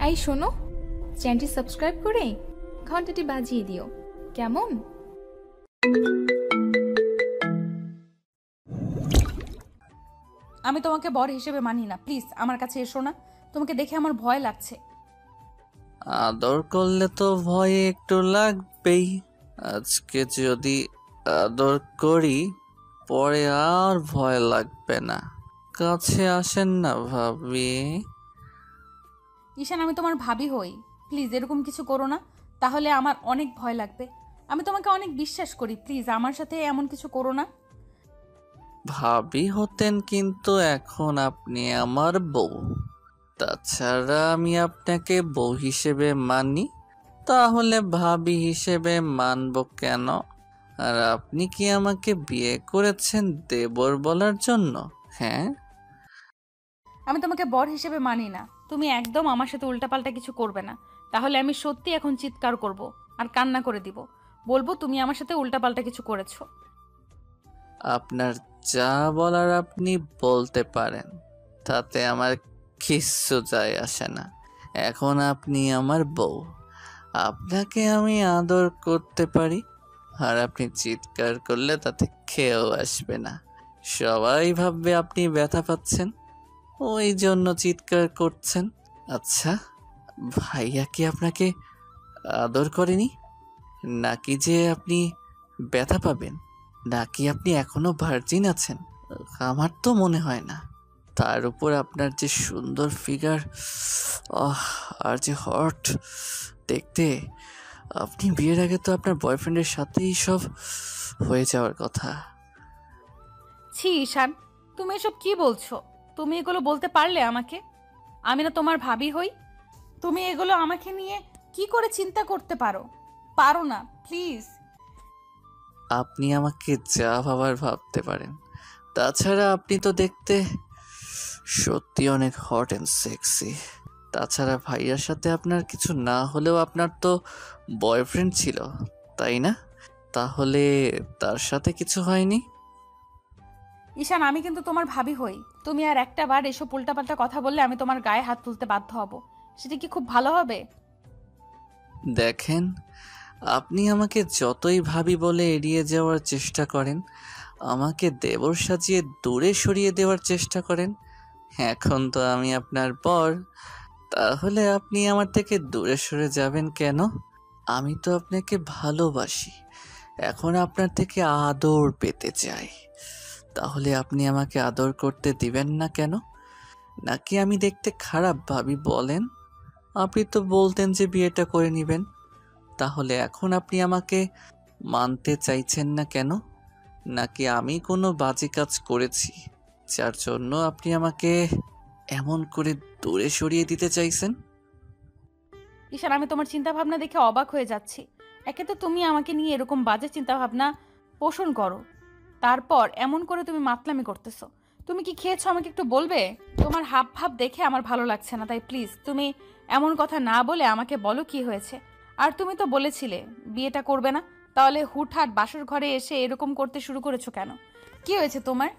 এই শোনো, চ্যানেলটি সাবস্ক্রাইব করে ঘন্টাটি বাজিয়ে দিও, কেমন? আমি তোমাকে বর হিসেবে মানি না, প্লিজ আমার কাছে এসো না। তোমাকে দেখে আমার ভয় লাগছে। আদর করলে তো ভয় একটু লাগবেই। আজকে যদি আদর করি পরে আর ভয় লাগবে না। কাছে আসেন না ভাবি। ঈশান, আমি তোমার ভাবি হই, প্লিজ এরকম কিছু করো না, তাহলে আমার অনেক ভয় লাগবে। আমি তোমাকে অনেক বিশ্বাস করি, প্লিজ আমার সাথে এমন কিছু করো না। ভাবি হতেন কিন্তু এখন আপনি আমার বউ। তাছাড়া আমি আপনাকে বউ হিসেবে মানি, তাহলে ভাবি হিসেবে মানব কেন? আর আপনি কি আমাকে বিয়ে করেছেন দেবর বলার জন্য? হ্যাঁ, আমি তোমাকে বর হিসেবে মানি না। তুমি একদম আমার সাথে উল্টাপাল্টা কিছু করবে না, তাহলে আমি সত্যি এখন চিৎকার করব আর কান্না করে দিব, বলবো তুমি আমার সাথে উল্টাপাল্টা কিছু করেছো। আপনার যা বলার আপনি বলতে পারেন, তাতে আমার কিচ্ছু যায় আসে না। এখন আপনি আমার বউ, আপনাকে আমি আদর করতে পারি। আর আপনি চিৎকার করলে তাতে খেয়েও আসবে না। সবাই ভাববে আপনি ব্যথা পাচ্ছেন, ওই জন্য চিৎকার করছেন। আচ্ছা, ভাইয়া কি আপনাকে আদর করেনি? নাকি যে আপনি ব্যথা পাবেন? নাকি আপনি এখনো ভার্জিন আছেন? আমার তো মনে হয় না। তার উপর আপনার যে সুন্দর ফিগার, আর যে হট দেখতে, আপনি বিয়ের আগে তো আপনার বয়ফ্রেন্ডের সাথেই সব হয়ে যাওয়ার কথা। ছি ঈশান, তুমি এসব কি বলছো? তুমি এগুলো বলতে পারলে আমাকে? আমি না তোমার ভাবি হই? তুমি এগুলো আমাকে নিয়ে কি করে চিন্তা করতে পারো? পারো না, প্লিজ। আপনি আমাকে যা ভাবার ভাবতে পারেন। তাছাড়া আপনি তো দেখতে সত্যি অনেক হট অ্যান্ড সেক্সি। তাছাড়া ভাইয়ার সাথে আপনার কিছু না হলেও আপনার তো বয়ফ্রেন্ড ছিল, তাই না? তাহলে তার সাথে কিছু হয়নি? ঈশান, আমি কিন্তু তোমার ভাবি হই। তুমি আর একটা বার এসব উল্টাপাল্টা কথা বললে আমি তোমার গায়ে হাত তুলতে বাধ্য হব। সেটা কি খুব ভালো হবে? দেখেন, আপনি আমাকে যতই ভাবি বলে এড়িয়ে যাওয়ার চেষ্টা করেন, আমাকে দেবর সাজিয়ে দূরে সরিয়ে দেওয়ার চেষ্টা করেন, এখন তো আমি আপনার পর, তাহলে আপনি আমার থেকে দূরে সরে যাবেন কেন? আমি তো আপনাকে ভালোবাসি, এখন আপনার থেকে আদর পেতে চাই। তাহলে আপনি আমাকে আদর করতে দিবেন না কেন? নাকি আমি দেখতে খারাপ ভাবি বলেন? আপনি তো বলতেন যে বিয়েটা করে নেবেন, তাহলে এখন আপনি আমাকে মানতে চাইছেন না কেন? নাকি আমি কোনো বাজে কাজ করেছি যার জন্য আপনি আমাকে এমন করে দূরে সরিয়ে দিতে চাইছেন? ঈশান, আমি তোমার চিন্তা ভাবনা দেখে অবাক হয়ে যাচ্ছি। একে তো তুমি আমাকে নিয়ে এরকম বাজে চিন্তা ভাবনা পোষণ করো, তারপর এমন করে তুমি মাতলামি করতেছো। তুমি কি খেয়েছো আমাকে একটু বলবে? তোমার হাব ভাব দেখে আমার ভালো লাগছে না, তাই প্লিজ তুমি এমন কথা না বলে আমাকে বলো কি হয়েছে। আর তুমি তো বলেছিলে বিয়েটা করবে না, তাহলে হুটহাট বাসর ঘরে এসে এরকম করতে শুরু করেছো কেন? কি হয়েছে তোমার?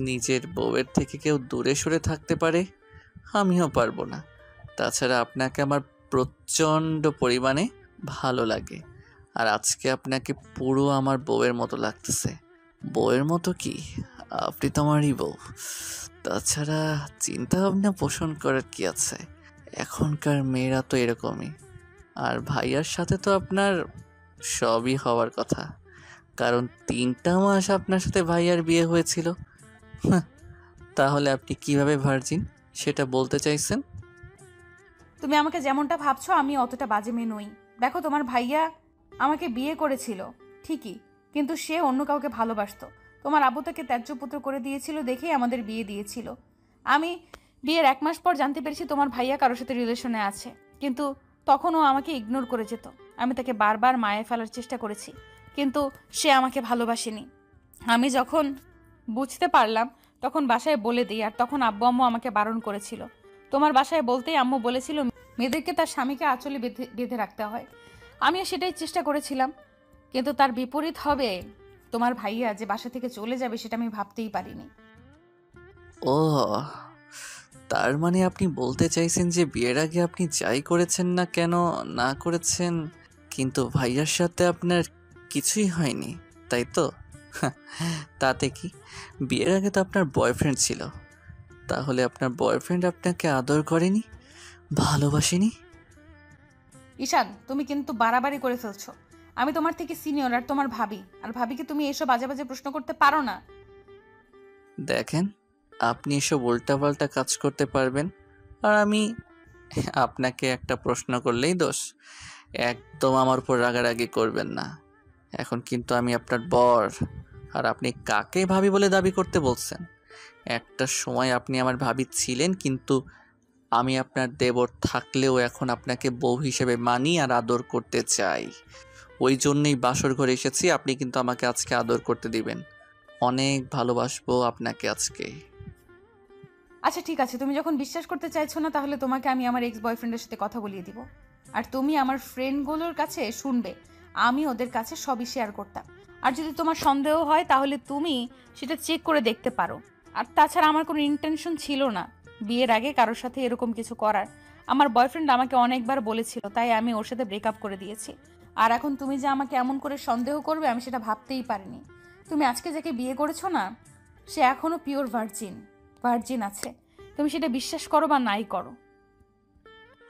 নিজের বউয়ের থেকে কেউ দূরে সরে থাকতে পারে, আমিও পারবো না। তাছাড়া আপনাকে আমার প্রচণ্ড পরিমাণে ভালো লাগে। আর আজকে আপনাকে পুরো আমার বউয়ের মতো লাগতেছে। বউয়ের মতো কি, আপনি তো আমারই বউ। তাছাড়া চিন্তা ভাবনা পোষণ করার কি আছে, এখনকার মেয়েরা তো এরকমই। আর ভাইয়ার সাথে তো আপনার সবই হওয়ার কথা, কারণ 3টা মাস আপনার সাথে ভাইয়ার বিয়ে হয়েছিল। হাহ, তাহলে আপনি কিভাবে ভার্জিন সেটা বলতে চাইছেন? তুমি আমাকে যেমনটা ভাবছো আমি অতটা বাজে মেয়ে নই। দেখো, তোমার ভাইয়া আমাকে বিয়ে করেছিল ঠিকই, কিন্তু সে অন্য কাউকে ভালোবাসতো। তোমার আব্বু তাকে ত্যায্য পুত্র করে দিয়েছিল দেখেই আমাদের বিয়ে দিয়েছিল। আমি বিয়ের 1 মাস পর জানতে পেরেছি তোমার ভাইয়া কারোর সাথে রিলেশনে আছে, কিন্তু তখনও আমাকে ইগনোর করে যেত। আমি তাকে বারবার মায়ে ফেলার চেষ্টা করেছি, কিন্তু সে আমাকে ভালোবাসেনি। আমি যখন বুঝতে পারলাম তখন বাসায় বলে দিই, আর তখন আব্বু আম্মু আমাকে বারণ করেছিল। তোমার বাসায় বলতেই আম্মু বলেছিল মেয়েদেরকে তার স্বামীকে আঁচলে বেঁধে বেঁধে রাখতে হয়। আমিও সেটাই চেষ্টা করেছিলাম, কিন্তু তার বিপরীত হবে। তোমার ভাইয়া যে বাসা থেকে চলে যাবে সেটা আমি ভাবতেই পারিনি। ও, তার মানে আপনি বলতে চাইছেন যে বিয়ের আগে আপনি যাই করেছেন না কেন, না করেছেন, কিন্তু ভাইয়ার সাথে আপনার কিছুই হয়নি, তাই তো? তাতে কি, বিয়ের আগে তো আপনার বয়ফ্রেন্ড ছিল, তাহলে আপনার বয়ফ্রেন্ড আপনাকে আদর করেনি, ভালোবাসেনি? ঈশান, তুমি কিন্তু বাড়াবাড়ি করে ফেলছো। আমি তোমার থেকে সিনিয়র আর তোমার ভাবি, আর ভাবিকে তুমি এসব বাজে বাজে প্রশ্ন করতে পারো না। দেখেন, আপনি এসব উল্টাপাল্টা কাজ করতে পারবেন, আর আমি আপনাকে একটা প্রশ্ন করলেই দোষ। একদম আমার উপর রাগারাগি করবেন না। এখন কিন্তু আমি আপনার বর, আর আপনি কাকে ভাবি বলে দাবি করতে বলছেন? একটা সময় আপনি আমার ভাবি ছিলেন, কিন্তু আমি আপনার দেবর থাকলেও এখন আপনাকে বউ হিসেবে মানি আর আদর করতে চাই। ওই জন্যই বাসর ঘরে এসেছি, আপনি কিন্তু আমাকে আজকে আদর করতে দিবেন। অনেক ভালোবাসবো আপনাকে আজকে। আচ্ছা ঠিক আছে, তুমি যখন বিশ্বাস করতে চাইছো না, তাহলে তোমাকে আমি আমার এক্স বয়ফ্রেন্ডের সাথে কথা বলিয়ে দিব। আর তুমি আমার ফ্রেন্ডগুলোর কাছে শুনবে, আমি ওদের কাছে সবই শেয়ার করতাম। আর যদি তোমার সন্দেহ হয় তাহলে তুমি সেটা চেক করে দেখতে পারো। আর তাছাড়া আমার কোনো ইন্টেনশন ছিল না বিয়ের আগে কারোর সাথে এরকম কিছু করার। আমার বয়ফ্রেন্ড আমাকে অনেকবার বলেছিল, তাই আমি ওর সাথে ব্রেকআপ করে দিয়েছি। আর এখন তুমি যে আমাকে এমন করে সন্দেহ করবে, আমি সেটা ভাবতেই পারিনি। তুমি আজকে যাকে বিয়ে করেছো না, সে এখনো পিওর ভার্জিন আছে। তুমি সেটা বিশ্বাস করো বা নাই করো।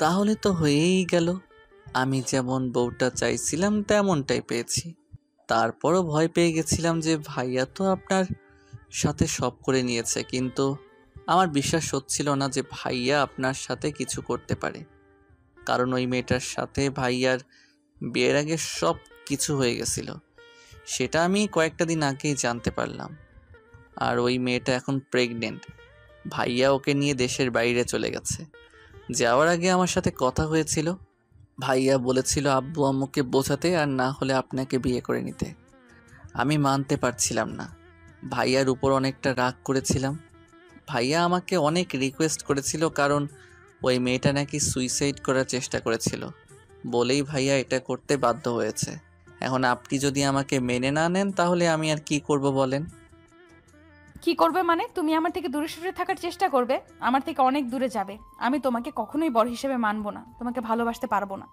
তাহলে তো হয়েই গেল। আমি যেমন বউটা চাইছিলাম তেমনটাই পেয়েছি। তারপরও ভয় পেয়ে গেছিলাম যে ভাইয়া তো আপনার সাথে সব করে নিয়েছে, কিন্তু আমার বিশ্বাস হচ্ছিল না যে ভাইয়া আপনার সাথে কিছু করতে পারে। কারণ ওই মেয়েটার সাথে ভাইয়ার বিয়ের আগে সব কিছু হয়ে গেছিল, সেটা আমি কয়েকটা দিন আগেই জানতে পারলাম। আর ওই মেয়েটা এখন প্রেগনেন্ট। ভাইয়া ওকে নিয়ে দেশের বাইরে চলে গেছে। যাওয়ার আগে আমার সাথে কথা হয়েছিল, ভাইয়া বলেছিল আব্বু আম্মুকে বোঝাতে, আর না হলে আপনাকে বিয়ে করে নিতে। আমি মানতে পারছিলাম না, ভাইয়ার উপর অনেকটা রাগ করেছিলাম। ভাইয়া আমাকে অনেক রিকোয়েস্ট করেছিল, কারণ ওই মেয়েটা নাকি সুইসাইড করার চেষ্টা করেছিল, বলেই ভাইয়া এটা করতে বাধ্য হয়েছে। এখন আপনি যদি আমাকে মেনে না নেন, তাহলে আমি আর কি করব বলেন? কি করবে মানে? তুমি আমার থেকে দূরে সরে থাকার চেষ্টা করবে, আমার থেকে অনেক দূরে যাবে। আমি তোমাকে কখনোই বর হিসেবে মানবো না, তোমাকে ভালোবাসতে পারবো না।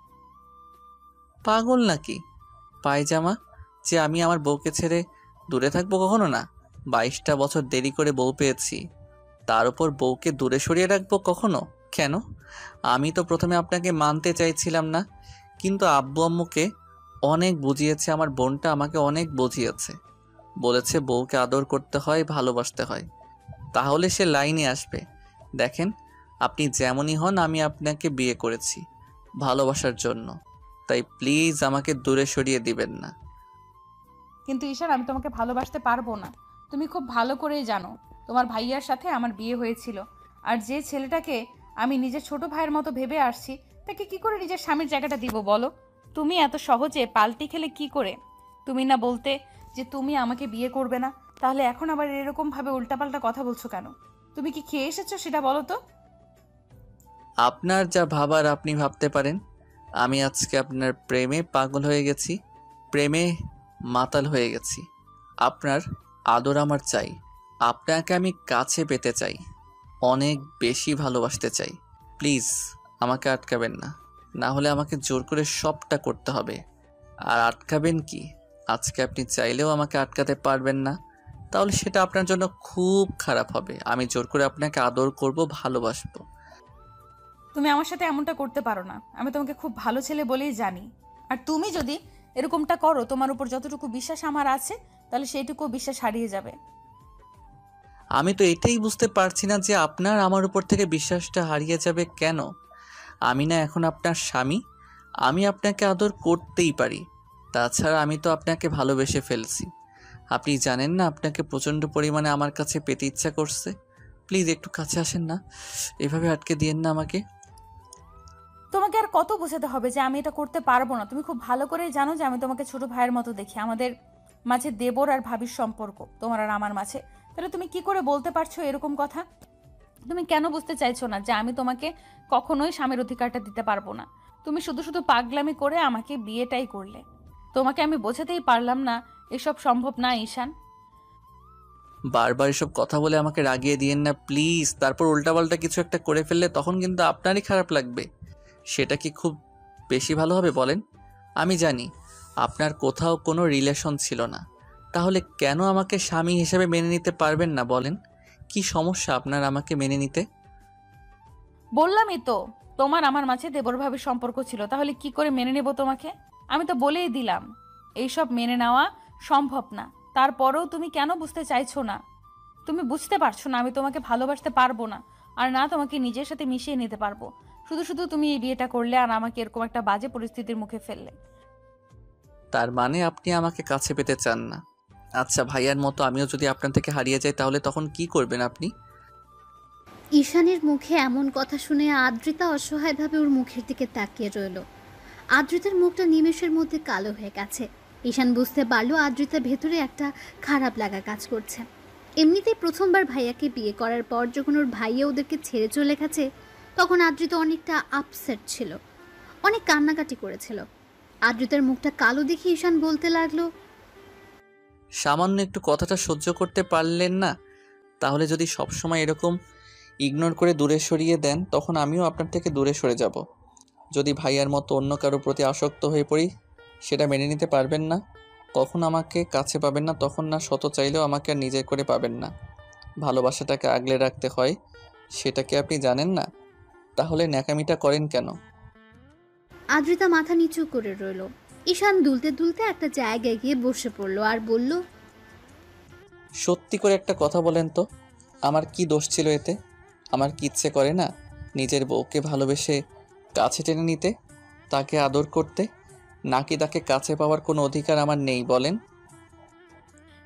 পাগল নাকি পায়জামা, যে আমি আমার বউকে ছেড়ে দূরে থাকবো? কখনো না। 22টা বছর দেরি করে বউ পেয়েছি, তার উপর বউকে দূরে সরিয়ে রাখবো কখনো? কেন? আমি তো প্রথমে আপনাকে মানতে চাইছিলাম না, কিন্তু আব্বু আম্মুকে অনেক বুঝিয়েছে, আমার বোনটা আমাকে অনেক বুঝিয়েছে। বলেছে বউকে আদর করতে হয়, ভালোবাসতে হয়, তাহলে সে লাইনে আসবে। দেখেন, আপনি যেমনই হন, আমি আপনাকে বিয়ে করেছি ভালোবাসার জন্য, তাই প্লিজ আমাকে দূরে সরিয়ে দিবেন না। কিন্তু ঈশান, আমি তোমাকে ভালোবাসতে পারবো না। তুমি খুব ভালো করেই জানো তোমার ভাইয়ার সাথে আমার বিয়ে হয়েছিল। আর যে ছেলেটাকে আমি নিজের ছোট ভাইয়ের মতো ভেবে আসছি, তাকে কি করে নিজের স্বামীর জায়গাটা দিব বলো? তুমি এত সহজে পাল্টি খেলে কি করে? তুমি না বলতে যে তুমি আমাকে বিয়ে করবে না, তাহলে এখন আবার এরকম ভাবে উল্টাপাল্টা কথা বলছো কেন? তুমি কি খেয়ে এসেছো সেটা বলো তো। আপনার যা ভাবার আপনি ভাবতে পারেন। আমি আজকে আপনার প্রেমে পাগল হয়ে গেছি, প্রেমে মাতাল হয়ে গেছি। আপনার আদর আমার চাই, আপনাকে আমি কাছে পেতে চাই, অনেক বেশি ভালোবাসতে চাই। প্লিজ আমাকে আটকাবেন না, না হলে আমাকে জোর করে সবটা করতে হবে। আর আটকাবেন কি, আজকে আপনি চাইলেও আমাকে আটকাতে পারবেন না, তাহলে সেটা আপনার জন্য খুব খারাপ হবে। আমি জোর করে আপনাকে আদর করব, ভালোবাসবো। তুমি আমার সাথে এমনটা করতে পারো না, আমি তোমাকে খুব ভালো ছেলে বলেই জানি। আর তুমি যদি এরকমটা করো, তোমার উপর যতটুকু বিশ্বাস আমার আছে, তাহলে সেইটুকু বিশ্বাস হারিয়ে যাবে। আমি তো এটাই বুঝতে পারছি না যে আপনার আমার উপর থেকে বিশ্বাসটা হারিয়ে যাবে কেন? আমি না এখন আপনার স্বামী, আমি আপনাকে আদর করতেই পারি। তাছাড়া আমি তো আপনাকে ভালোবেসে ফেলছি। আপনি জানেন না, আপনাকে প্রচণ্ড পরিমাণে আমার কাছে পেতে ইচ্ছা করছে। প্লিজ একটু কাছে আসেন না, এভাবে আটকে দিয়েন না আমাকে। তোমাকে আর কত বোঝাতে হবে যে আমি এটা করতে পারবো না? তুমি খুব ভালো করেই জানো যে আমি তোমাকে ছোট ভাইয়ের মতো দেখি। আমাদের মাঝে দেবর আর ভাবির সম্পর্ক, তোমার আর আমার মাঝে। তাহলে তুমি কি করে বলতে পারছো এরকম কথা? তুমি কেন বুঝতে চাইছো না যে আমি তোমাকে কখনোই স্বামীর অধিকারটা দিতে পারবো না? তুমি শুধু শুধু পাগলামি করে আমাকে বিয়েটাই করলে। তোমাকে আমি বোঝাতেই পারলাম না এসব সম্ভব না ঈশান। বারবার এসব কথা বলে আমাকে রাগিয়ে দিয়েন না প্লিজ। তারপর উল্টাপাল্টা কিছু একটা করে ফেললে তখন কিন্তু আপনারই খারাপ লাগবে। সেটা কি খুব বেশি ভালো হবে বলেন? আমি জানি আপনার কোথাও কোনো রিলেশন ছিল না, তাহলে কেন আমাকে স্বামী হিসেবে মেনে নিতে পারবেন না বলেন? কি সমস্যা আপনার আমাকে মেনে নিতে? বললামই তো, তোমার আমার মাঝে দেবরভাবে সম্পর্ক ছিল, তাহলে কি করে মেনে নেব তোমাকে? আমি তো বলেই দিলাম এইসব মেনে নেওয়া সম্ভব না। তারপরেও তুমি কেন বুঝতে চাইছো না? তুমি বুঝতে পারছো না আমি তোমাকে ভালোবাসতে পারবো না, আর না তোমাকে নিজের সাথে মিশিয়ে নিতে পারবো। শুধু শুধু তুমি এই বিয়েটা করলে আর আমাকে এরকম একটা বাজে পরিস্থিতির মুখে ফেললে। তার মানে আপনি আমাকে কাছে পেতে চান না? আচ্ছা, ভাইয়ার মতো আমিও যদি আপনার থেকে হারিয়ে যাই তাহলে তখন কি করবেন আপনি? ঈশানের মুখে এমন কথা শুনে আদ্রিতা অসহায়ভাবে ওর মুখের দিকে তাকিয়ে রইল। আদ্রিতার মুখটা নিমেষের মধ্যে কালো হয়ে গেছে। ঈশান বুঝতে পারলো আদ্রিতার ভেতরে একটা খারাপ লাগা কাজ করছে। এমনিতেই প্রথমবার ভাইয়াকে বিয়ে করার পর যখন ওর ভাইয়া ওদেরকে ছেড়ে চলে গেছে, তখন আদ্রিতা অনেকটা আপসেট ছিল, অনেক কান্নাকাটি করেছিল। আদ্রিতার মুখটা কালো দেখে ঈশান বলতে লাগলো, সামান্য একটু কথাটা সহ্য করতে পারলেন না? তাহলে যদি সবসময় এরকম ইগনোর করে দূরে সরিয়ে দেন তখন আমিও আপনার থেকে দূরে সরে যাব। যদি ভাইয়ার মতো অন্য কারো প্রতি আসক্ত হয়ে পড়ি সেটা মেনে নিতে পারবেন না। কখন আমাকে কাছে পাবেন না, তখন না শত চাইলেও আমাকে আর নিজের করে পাবেন না। ভালোবাসাটাকে আগলে রাখতে হয়, সেটা কি আপনি জানেন না? তাহলে ন্যাকামিটা করেন কেন? আদ্রিতা মাথা নিচু করে রইল। ঈশান দুলতে দুলতে একটা জায়গায় গিয়ে বসে পড়লো আর বলল, সত্যি করে একটা কথা বলেন তো, আমার কি দোষ ছিল এতে? আমার কি ইচ্ছে করে না নিজের বউকে ভালোবেসে কাছে টেনে নিতে, তাকে আদর করতে? নাকি তাকে কাছে পাওয়ার কোনো অধিকার আমার নেই বলেন?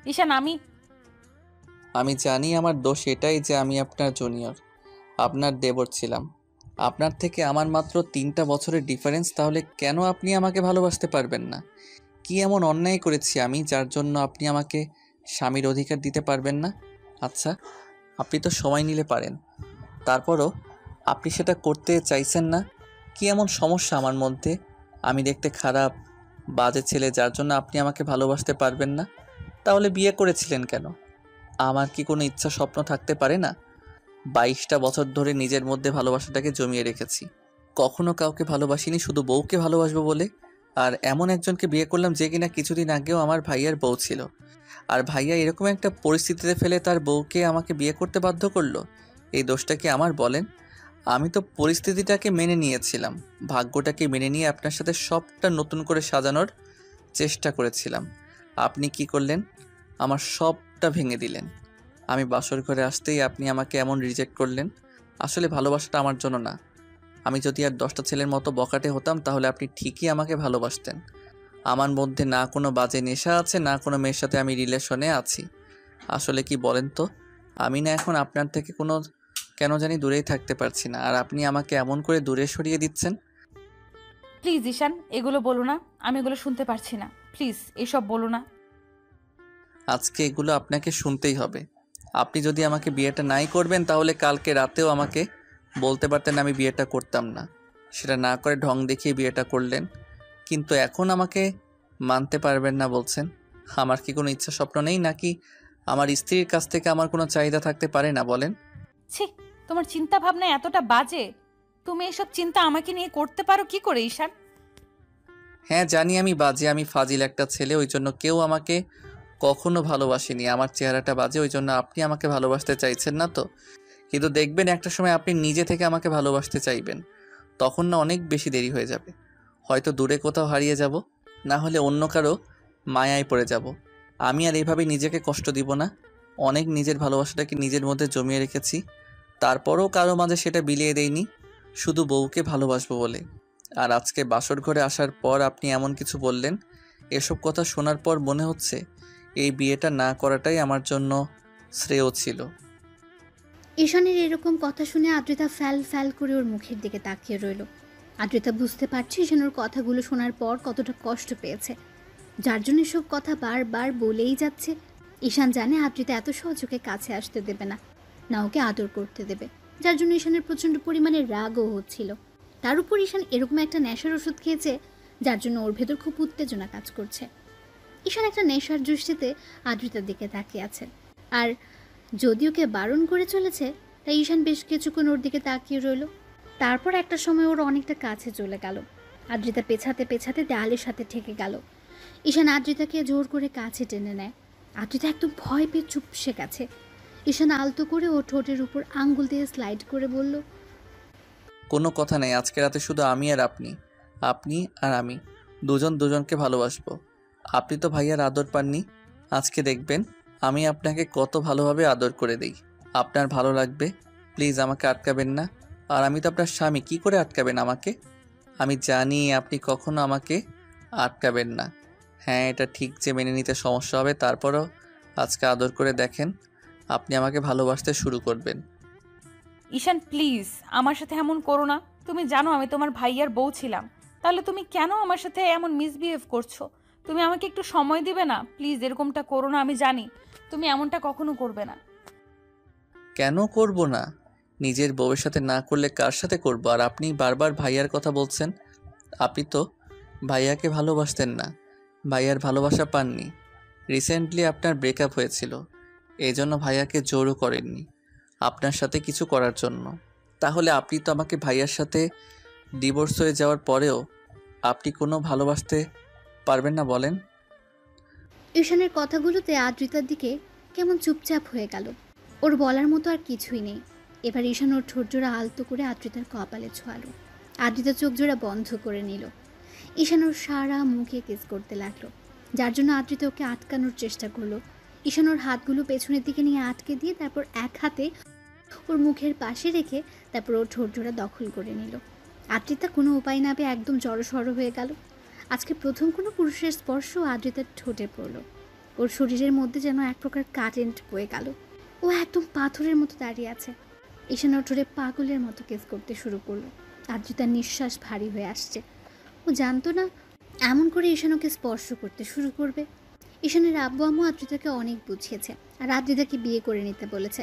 ঈশান, আমি জানি আমার দোষ এটাই যে আমি আপনার জুনিয়র, আপনার দেবর ছিলাম। আপনার থেকে আমার মাত্র 3টা বছরের ডিফারেন্স, তাহলে কেন আপনি আমাকে ভালোবাসতে পারবেন না? কি এমন অন্যায় করেছি আমি যার জন্য আপনি আমাকে স্বামীর অধিকার দিতে পারবেন না? আচ্ছা, আপনি তো সময় নিলে পারেন, তারপরও আপনি সেটা করতে চাইছেন না। কি এমন সমস্যা আমার মধ্যে? আমি দেখতে খারাপ, বাজে ছেলে যার জন্য আপনি আমাকে ভালোবাসতে পারবেন না? তাহলে বিয়ে করেছিলেন কেন? আমার কি কোনো ইচ্ছা স্বপ্ন থাকতে পারে না? 22টা বছর ধরে নিজের মধ্যে ভালোবাসাটাকে জমিয়ে রেখেছি। কখনো কাউকে ভালোবাসিনি শুধু বউকে ভালোবাসবো বলে। আর এমন একজনকে বিয়ে করলাম যে কিনা কিছুদিন আগেও আমার ভাইয়ার বউ ছিল। আর ভাইয়া এরকম একটা পরিস্থিতিতে ফেলে তার বউকে আমাকে বিয়ে করতে বাধ্য করলো। এই দোষটা কি আমার বলেন? আমি তো পরিস্থিতিটাকে মেনে নিয়েছিলাম, ভাগ্যটাকে মেনে নিয়ে আপনার সাথে সবটা নতুন করে সাজানোর চেষ্টা করেছিলাম। আপনি কি করলেন? আমার সবটা ভেঙে দিলেন। আমি বাসর ঘরে আসতেই আপনি আমাকে এমন রিজেক্ট করলেন। আসলে ভালোবাসাটা আমার জন্য না। আমি যদি আর 10টা ছেলের মতো বকাটে হতাম তাহলে আপনি ঠিকই আমাকে ভালোবাসতেন। আমার মধ্যে না কোনো বাজে নেশা আছে, না কোনো মেয়ের সাথে আমি রিলেশনে আছি। আসলে কি বলেন তো, আমি না এখন আপনার থেকে কোনো কেন জানি দূরেই থাকতে পারছি না, আর আপনি আমাকে এমন করে দূরে সরিয়ে দিচ্ছেন। প্লিজ ঈশান, এগুলো বলো না, আমি এগুলো শুনতে পারছি না। প্লিজ এসব বলো না। আজকে এগুলো আপনাকে শুনতেই হবে। আপনি যদি আমাকে বিয়েটা নাই করবেন তাহলে কালকে রাতেও আমাকে বলতে পারতেন আমি বিয়েটা করতাম না। সেটা না করে ঢং দেখিয়ে বিয়েটা করলেন, কিন্তু এখন আমাকে মানতে পারবেন না বলছেন। আমার কি কোনো ইচ্ছা স্বপ্ন নেই, নাকি আমার স্ত্রীর কাছ থেকে আমার কোনো চাহিদা থাকতে পারে না বলেন? ছি, তোমার চিন্তা ভাবনা এতটা বাজে। তুমি এসব চিন্তা আমাকে নিয়ে করতে পারো কি করে ঈশান? হ্যাঁ জানি আমি বাজে, আমি ফাজিল একটা ছেলে, ওই জন্য কেউ আমাকে কখনো ভালোবাসেনি। আমার চেহারাটা বাজে, ওই জন্য আপনি আমাকে ভালোবাসতে চাইছেন না তো। কিন্তু দেখবেন একটা সময় আপনি নিজে থেকে আমাকে ভালোবাসতে চাইবেন, তখন না অনেক বেশি দেরি হয়ে যাবে। হয়তো দূরে কোথাও হারিয়ে যাব, না হলে অন্য কারো মায়ায় পড়ে যাব। আমি আর এইভাবে নিজেকে কষ্ট দিব না। অনেক নিজের ভালোবাসাটাকে নিজের মধ্যে জমিয়ে রেখেছি, তারপরও কারো মাঝে সেটা বিলিয়ে দেইনি, শুধু বউকে ভালোবাসবো বলে। আর আজকে বাসর ঘরে আসার পর আপনি এমন কিছু বললেন, এসব কথা শোনার পর মনে হচ্ছে এই বিয়েটা না করাটাই আমার জন্য শ্রেয় ছিল। ঈশানের এরকম কথা শুনে আদ্রিতা ফ্যাল ফ্যাল করে ওর মুখের দিকে তাকিয়ে রইল। আদ্রিতা বুঝতে পারছে ঈশান ওর কথাগুলো শোনার পর কতটা কষ্ট পেয়েছে, যার জন্য সব কথা বারবার বলেই যাচ্ছে। ঈশান জানে আদ্রিতা এত সহজে কাছে আসতে দেবে না, না ওকে আদর করতে দেবে, যার জন্য ঈশানের প্রচণ্ড পরিমাণে রাগও হচ্ছিল। তার উপর ঈশান এরকম একটা নেশার ওষুধ খেয়েছে যার জন্য ওর ভেতর খুব উত্তেজনা কাজ করছে। ঈশান একটা নেশার দৃষ্টিতে আদ্রিতার দিকে তাকিয়ে আছে, আর যদি ওকে বারণ করে চলেছে, তাই ঈশান বেশ কিছুক্ষণ ওর দিকে তাকিয়ে রইল। তারপর একটা সময় ওর অনেকটা কাছে চলে গেল। আদ্রিতা পেছাতে পেছাতে দেয়ালের সাথে ঠেকে গেল। ঈশান আদ্রিতাকে জোর করে কাছে টেনে নেয়। আদ্রিতা একদম ভয় পেয়ে চুপসে গেছে। ঈশান আলতো করে ওর ঠোঁটের উপর আঙ্গুল দিয়ে স্লাইড করে বলল, কোনো কথা নেই, আজকে রাতে শুধু আমি আর আপনি, আপনি আর আমি দুজন দুজনকে ভালোবাসবো। আপনি তো ভাইয়ার আদর পাননি, আজকে দেখবেন আমি আপনাকে কত ভালোভাবে আদর করে দিই। আপনার ভালো লাগবে, প্লিজ আমাকে আটকাবেন না। আর আমি তো আপনার স্বামী, কি করে আটকাবেন আমাকে? আমি জানি আপনি কখনো আমাকে আটকাবেন না। হ্যাঁ, এটা ঠিক যে মেনে নিতে সমস্যা হবে, তারপরও আজকে আদর করে দেখেন, আপনি আমাকে ভালোবাসতে শুরু করবেন। ঈশান প্লিজ আমার সাথে এমন করো না। তুমি জানো আমি তোমার ভাইয়ার বউ ছিলাম, তাহলে তুমি কেন আমার সাথে এমন মিসবিহেভ করছো? তুমি আমাকে একটু সময় দিবে না প্লিজ? এরকমটা করো না, আমি জানি তুমি এমনটা কখনো করবে না। কেন করব না? নিজের বউয়ের সাথে না করলে কার সাথে করব? আর আপনি বারবার ভাইয়ার কথা বলছেন। আপনি তো ভাইয়াকে ভালোবাসতেন না, ভাইয়ার ভালোবাসা পাননি। রিসেন্টলি আপনার ব্রেকআপ হয়েছিল, এই জন্য ভাইয়াকে জোরও করেননি আপনার সাথে কিছু করার জন্য। তাহলে আপনি তো আমাকে ভাইয়ার সাথে ডিভোর্স হয়ে যাওয়ার পরেও আপনি কোনো ভালোবাসতে পারবেন না বলেন? ঈশানের কথাগুলোতে আদ্রিতার দিকে কেমন চুপচাপ হয়ে গেল। ওর বলার মতো আর কিছুই নেই। এবার ঈশান ওর ঠোঁটজোড়া আলতো করে আদ্রিতার কপালে ছোঁয়ালো। আদ্রিতা চোখ জোড়া বন্ধ করে নিল। ঈশান ওর সারা মুখে কিস করতে লাগলো, যার জন্য আদ্রিতা ওকে আটকানোর চেষ্টা করলো। ঈশান ওর হাতগুলো পেছনের দিকে নিয়ে আটকে দিয়ে তারপর এক হাতে ওর মুখের পাশে রেখে তারপর ওর ঠোঁটজোড়া দখল করে নিল। আদ্রিতা কোনো উপায় না পেয়ে একদম জড়সড় হয়ে গেল। আজকে প্রথম কোনো পুরুষের স্পর্শ আদ্রিতার ঠোঁটে পড়ল। ওর শরীরের মধ্যে যেন এক প্রকার কারেন্ট বয়ে গেল। ও একদম পাথরের মতো দাঁড়িয়ে আছে। ঈশান ওর ঠোঁটে পাগলের মতো কেস করতে শুরু করলো। আদ্রিতার নিঃশ্বাস ভারী হয়ে আসছে। ও জানতো না এমন করে ঈশান ওকে স্পর্শ করতে শুরু করবে। ঈশানের আব্বু আম্মু আদ্রিতাকে অনেক বুঝিয়েছে আর আদ্রিতাকে বিয়ে করে নিতে বলেছে।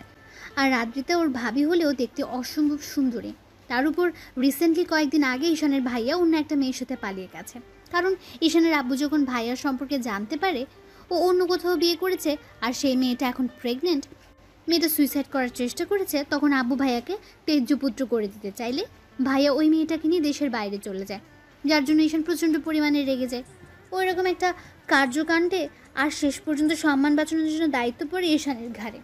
আর আদ্রিতা ওর ভাবি হলেও দেখতে অসম্ভব সুন্দরী। তার উপর রিসেন্টলি কয়েকদিন আগে ঈশানের ভাইয়া অন্য একটা মেয়ের সাথে পালিয়ে গেছে। কারণ ঈশানের আব্বু যখন ভাইয়ার সম্পর্কে জানতে পারে ও অন্য কোথাও বিয়ে করেছে আর সেই মেয়েটা এখন প্রেগনেন্ট, মেয়েটা সুইসাইড করার চেষ্টা করেছে, তখন আব্বু ভাইয়াকে তেজ্যপুত্র করে দিতে চাইলে ভাইয়া ওই মেয়েটাকে নিয়ে দেশের বাইরে চলে যায়, যার জন্য ঈশান প্রচণ্ড পরিমাণে রেগে যায়। ওই রকম একটা কার্যকাণ্ডে আর শেষ পর্যন্ত সম্মান বাঁচানোর জন্য দায়িত্ব পড়ে ঈশানের ঘাড়ে।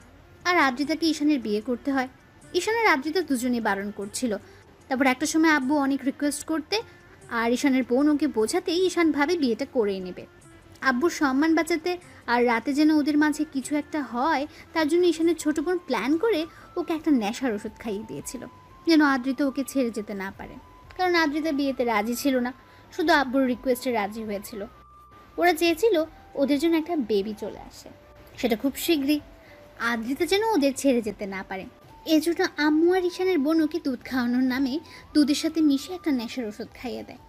আর আদ্রিতাকে ঈশানের বিয়ে করতে হয়। ঈশানের আদ্রিতা দুজনেই বারণ করছিল। তারপর একটা সময় আব্বু অনেক রিকোয়েস্ট করতে আর ঈশানের বোন ওকে বোঝাতেই ঈশান ভাবে বিয়েটা করেই নেবে। আব্বুর সম্মান বাঁচাতে আর রাতে যেন ওদের মাঝে কিছু একটা হয় তার জন্য ঈশানের ছোটো বোন প্ল্যান করে ওকে একটা নেশার ওষুধ খাইয়ে দিয়েছিল, যেন আদ্রিতা ওকে ছেড়ে যেতে না পারে। কারণ আদ্রিতা বিয়েতে রাজি ছিল না, শুধু আব্বুর রিকোয়েস্টে রাজি হয়েছিল। ওরা চেয়েছিল ওদের জন্য একটা বেবি চলে আসে, সেটা খুব শীঘ্রই, আদ্রিতা যেন ওদের ছেড়ে যেতে না পারে। এজন্য আম্মু আর ঈশানের বোন ওকে দুধ খাওয়ানোর নামে দুধের সাথে মিশে একটা নেশার ওষুধ খাইয়ে দেয়।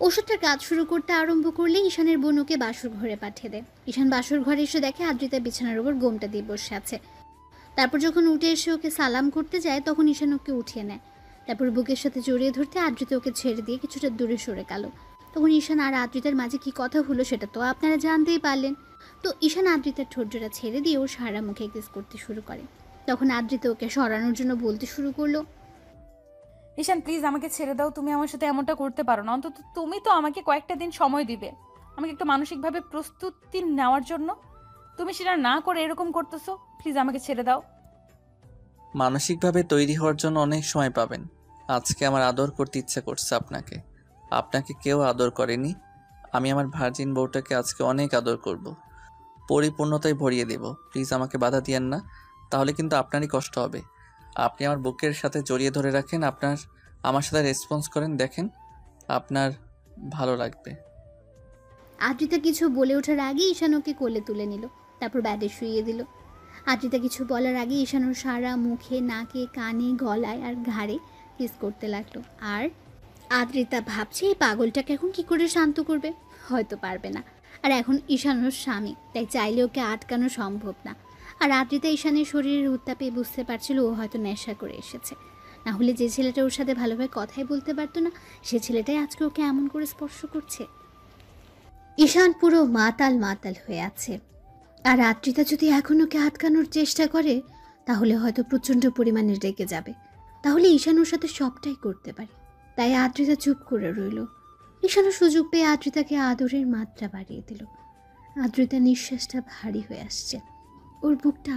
ওষুধটার কাজ শুরু করতে আরম্ভ করলে ঈশানের বোন ওকে বাসর ঘরে পাঠিয়ে দেয়। ঈশান বাসর ঘরে এসে দেখে আদ্রিতা বিছানার উপর গোমটা দিয়ে বসে আছে। তারপর যখন উঠে এসে ওকে সালাম করতে যায় তখন ঈশান ওকে উঠিয়ে নেয়। তারপর বুকের সাথে জড়িয়ে ধরতে আদ্রিতা ওকে ছেড়ে দিয়ে কিছুটা দূরে সরে গেল। তখন ঈশান আর আদ্রিতার মাঝে কি কথা হলো সেটা তো আপনারা জানতেই পারলেন। তো ঈশান আদ্রিতার ঠোঁটজোড়া ছেড়ে দিয়ে ও সারা মুখে কিস করতে শুরু করে। তখন আদ্রিতা ওকে সরানোর জন্য বলতে শুরু করলো, ঈশান প্লিজ আমাকে ছেড়ে দাও, তুমি আমার সাথে এমনটা করতে পারো না। অন্তত তুমি তো আমাকে কয়েকটা দিন সময় দিবে আমাকে একটু মানসিকভাবে প্রস্তুতি নেওয়ার জন্য। তুমি সেটা না করে এরকম করতেছো, প্লিজ আমাকে ছেড়ে দাও। মানসিকভাবে তৈরি হওয়ার জন্য অনেক সময় পাবেন। আজকে আমার আদর করতে ইচ্ছা করছে আপনাকে, আপনাকে কেউ আদর করেনি। আমি আমার ভার্জিন বউটাকে আজকে অনেক আদর করব, পরিপূর্ণতায় ভরিয়ে দেব। প্লিজ আমাকে বাধা দিয়েন না, তাহলে কিন্তু আপনারই কষ্ট হবে। আপনি আমার বুকের সাথে জড়িয়ে ধরে রাখেন, আমার সাথে রেসপন্স করেন, দেখেন আপনার ভালো লাগবে। আদ্রিতা কিছু বলে ওঠার আগে ঈশান ওকে কোলে তুলে নিল, তারপর ব্যাডে শুইয়ে দিল। আদ্রিতা কিছু বলার আগে ঈশান ওর সারা মুখে, নাকে, কানে, গলায় আর ঘাড়ে কিস করতে লাগলো। আর আদ্রিতা ভাবছে এই পাগলটাকে এখন কি করে শান্ত করবে, হয়তো পারবে না। আর এখন ঈশান ওর স্বামী, তাই চাইলে ওকে আটকানো সম্ভব না। আর আদ্রিতা ঈশানের শরীরের উত্তাপে বুঝতে পারছিল ও হয়তো নেশা করে এসেছে, না হলে যে ছেলেটা ওর সাথে ভালোভাবে কথাই বলতে পারতো না সে ছেলেটাই আজকে ওকে এমন করে স্পর্শ করছে। ঈশান পুরো মাতাল মাতাল হয়ে আছে। আর আদ্রিতা যদি এখন ওকে আটকানোর চেষ্টা করে তাহলে হয়তো প্রচণ্ড পরিমাণে রেগে যাবে, তাহলে ঈশান ওর সাথে সবটাই করতে পারে। তাই আদ্রিতা চুপ করে রইল। ঈশানও সুযোগ পেয়ে আদ্রিতাকে আদরের মাত্রা বাড়িয়ে দিল। আদ্রিতার নিঃশ্বাসটা ভারী হয়ে আসছে, ওর বুকটা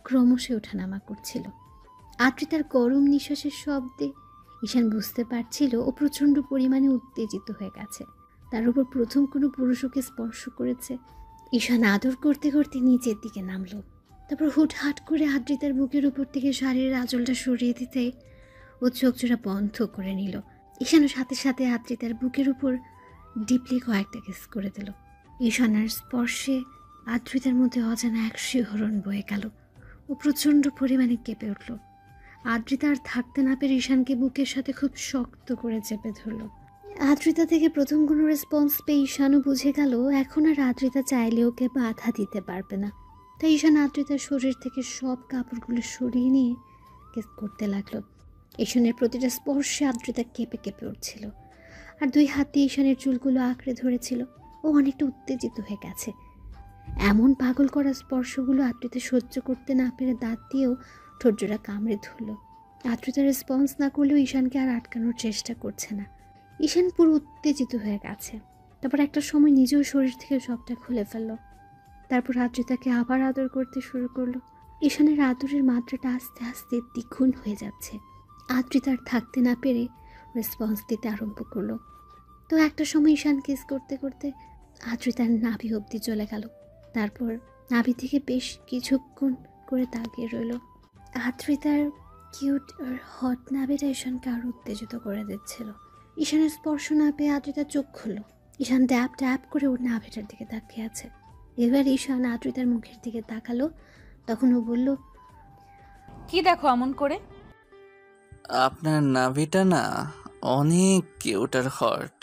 ক্রমশ ওঠানামা করছিল। আদ্রিতার গরম নিঃশ্বাসের শব্দে ঈশান বুঝতে পারছিল ও প্রচণ্ড পরিমাণে উত্তেজিত হয়ে গেছে। তার উপর প্রথম কোনো পুরুষ ওকে স্পর্শ করেছে। ঈশান আদর করতে করতে নিচের দিকে নামলো। তারপর হুটহাট করে আদ্রিতার বুকের উপর থেকে শাড়ির আঁচলটা সরিয়ে দিতে ও চোখ জোড়া বন্ধ করে নিল। ঈশানও সাথে সাথে আদ্রিতার বুকের উপর ডিপলি কয়েকটা কিস করে দিল। ঈশানার স্পর্শে আদ্রিতার মধ্যে অজানা এক শিহরণ বয়ে গেল। ও প্রচণ্ড পরিমাণে কেঁপে উঠল। আদ্রিতা আর থাকতে না পেরে ঈশানকে বুকের সাথে খুব শক্ত করে চেপে ধরল। আদ্রিতা থেকে প্রথম কোনো রেসপন্স পেয়ে ঈশানও বুঝে গেল এখন আর আদ্রিতা চাইলে ওকে বাধা দিতে পারবে না। তাই ঈশান আদ্রিতার শরীর থেকে সব কাপড়গুলো সরিয়ে নিয়ে কিস করতে লাগলো। ঈশানের প্রতিটা স্পর্শে আদ্রিতা কেঁপে কেঁপে উঠছিল আর দুই হাত দিয়ে ঈশানের চুলগুলো আঁকড়ে ধরেছিল। ও অনেকটা উত্তেজিত হয়ে গেছে। এমন পাগল করা স্পর্শগুলো আদ্রিতা সহ্য করতে না পেরে দাঁত দিয়েও ঠোঁটজোড়া কামড়ে ধরল। আদ্রিতা রেসপন্স না করলেও ঈশানকে আর আটকানোর চেষ্টা করছে না। ঈশান পুরো উত্তেজিত হয়ে গেছে। তারপর একটা সময় নিজেও শরীর থেকে সবটা খুলে ফেলল। তারপর আদ্রিতাকে আবার আদর করতে শুরু করলো। ঈশানের আদরের মাত্রাটা আস্তে আস্তে দ্বিগুণ হয়ে যাচ্ছে। আদ্রিতার থাকতে না পেরে রেসপন্স দিতে আরম্ভ করলো। তো একটা সময় ঈশান কিস করতে করতে আদ্রিতার নাভি অবধি চলে গেল। তারপর নাভি থেকে বেশ কিছুক্ষণ করে তাকিয়ে রইল। আদ্রিতার কিউট আর হট নাভিটা ঈশানকে আরো উত্তেজিত করে দিচ্ছিল। ঈশানের স্পর্শ না পেয়ে আদ্রিতার চোখ খুলল। ঈশান ড্যাপ ড্যাপ করে ওর নাভিটার দিকে তাকিয়ে আছে। এবার ঈশান আদ্রিতার মুখের দিকে তাকালো। তখন ও বলল, কি দেখো এমন করে? আপনার নাভিটা না অনেক কিউট আর হট,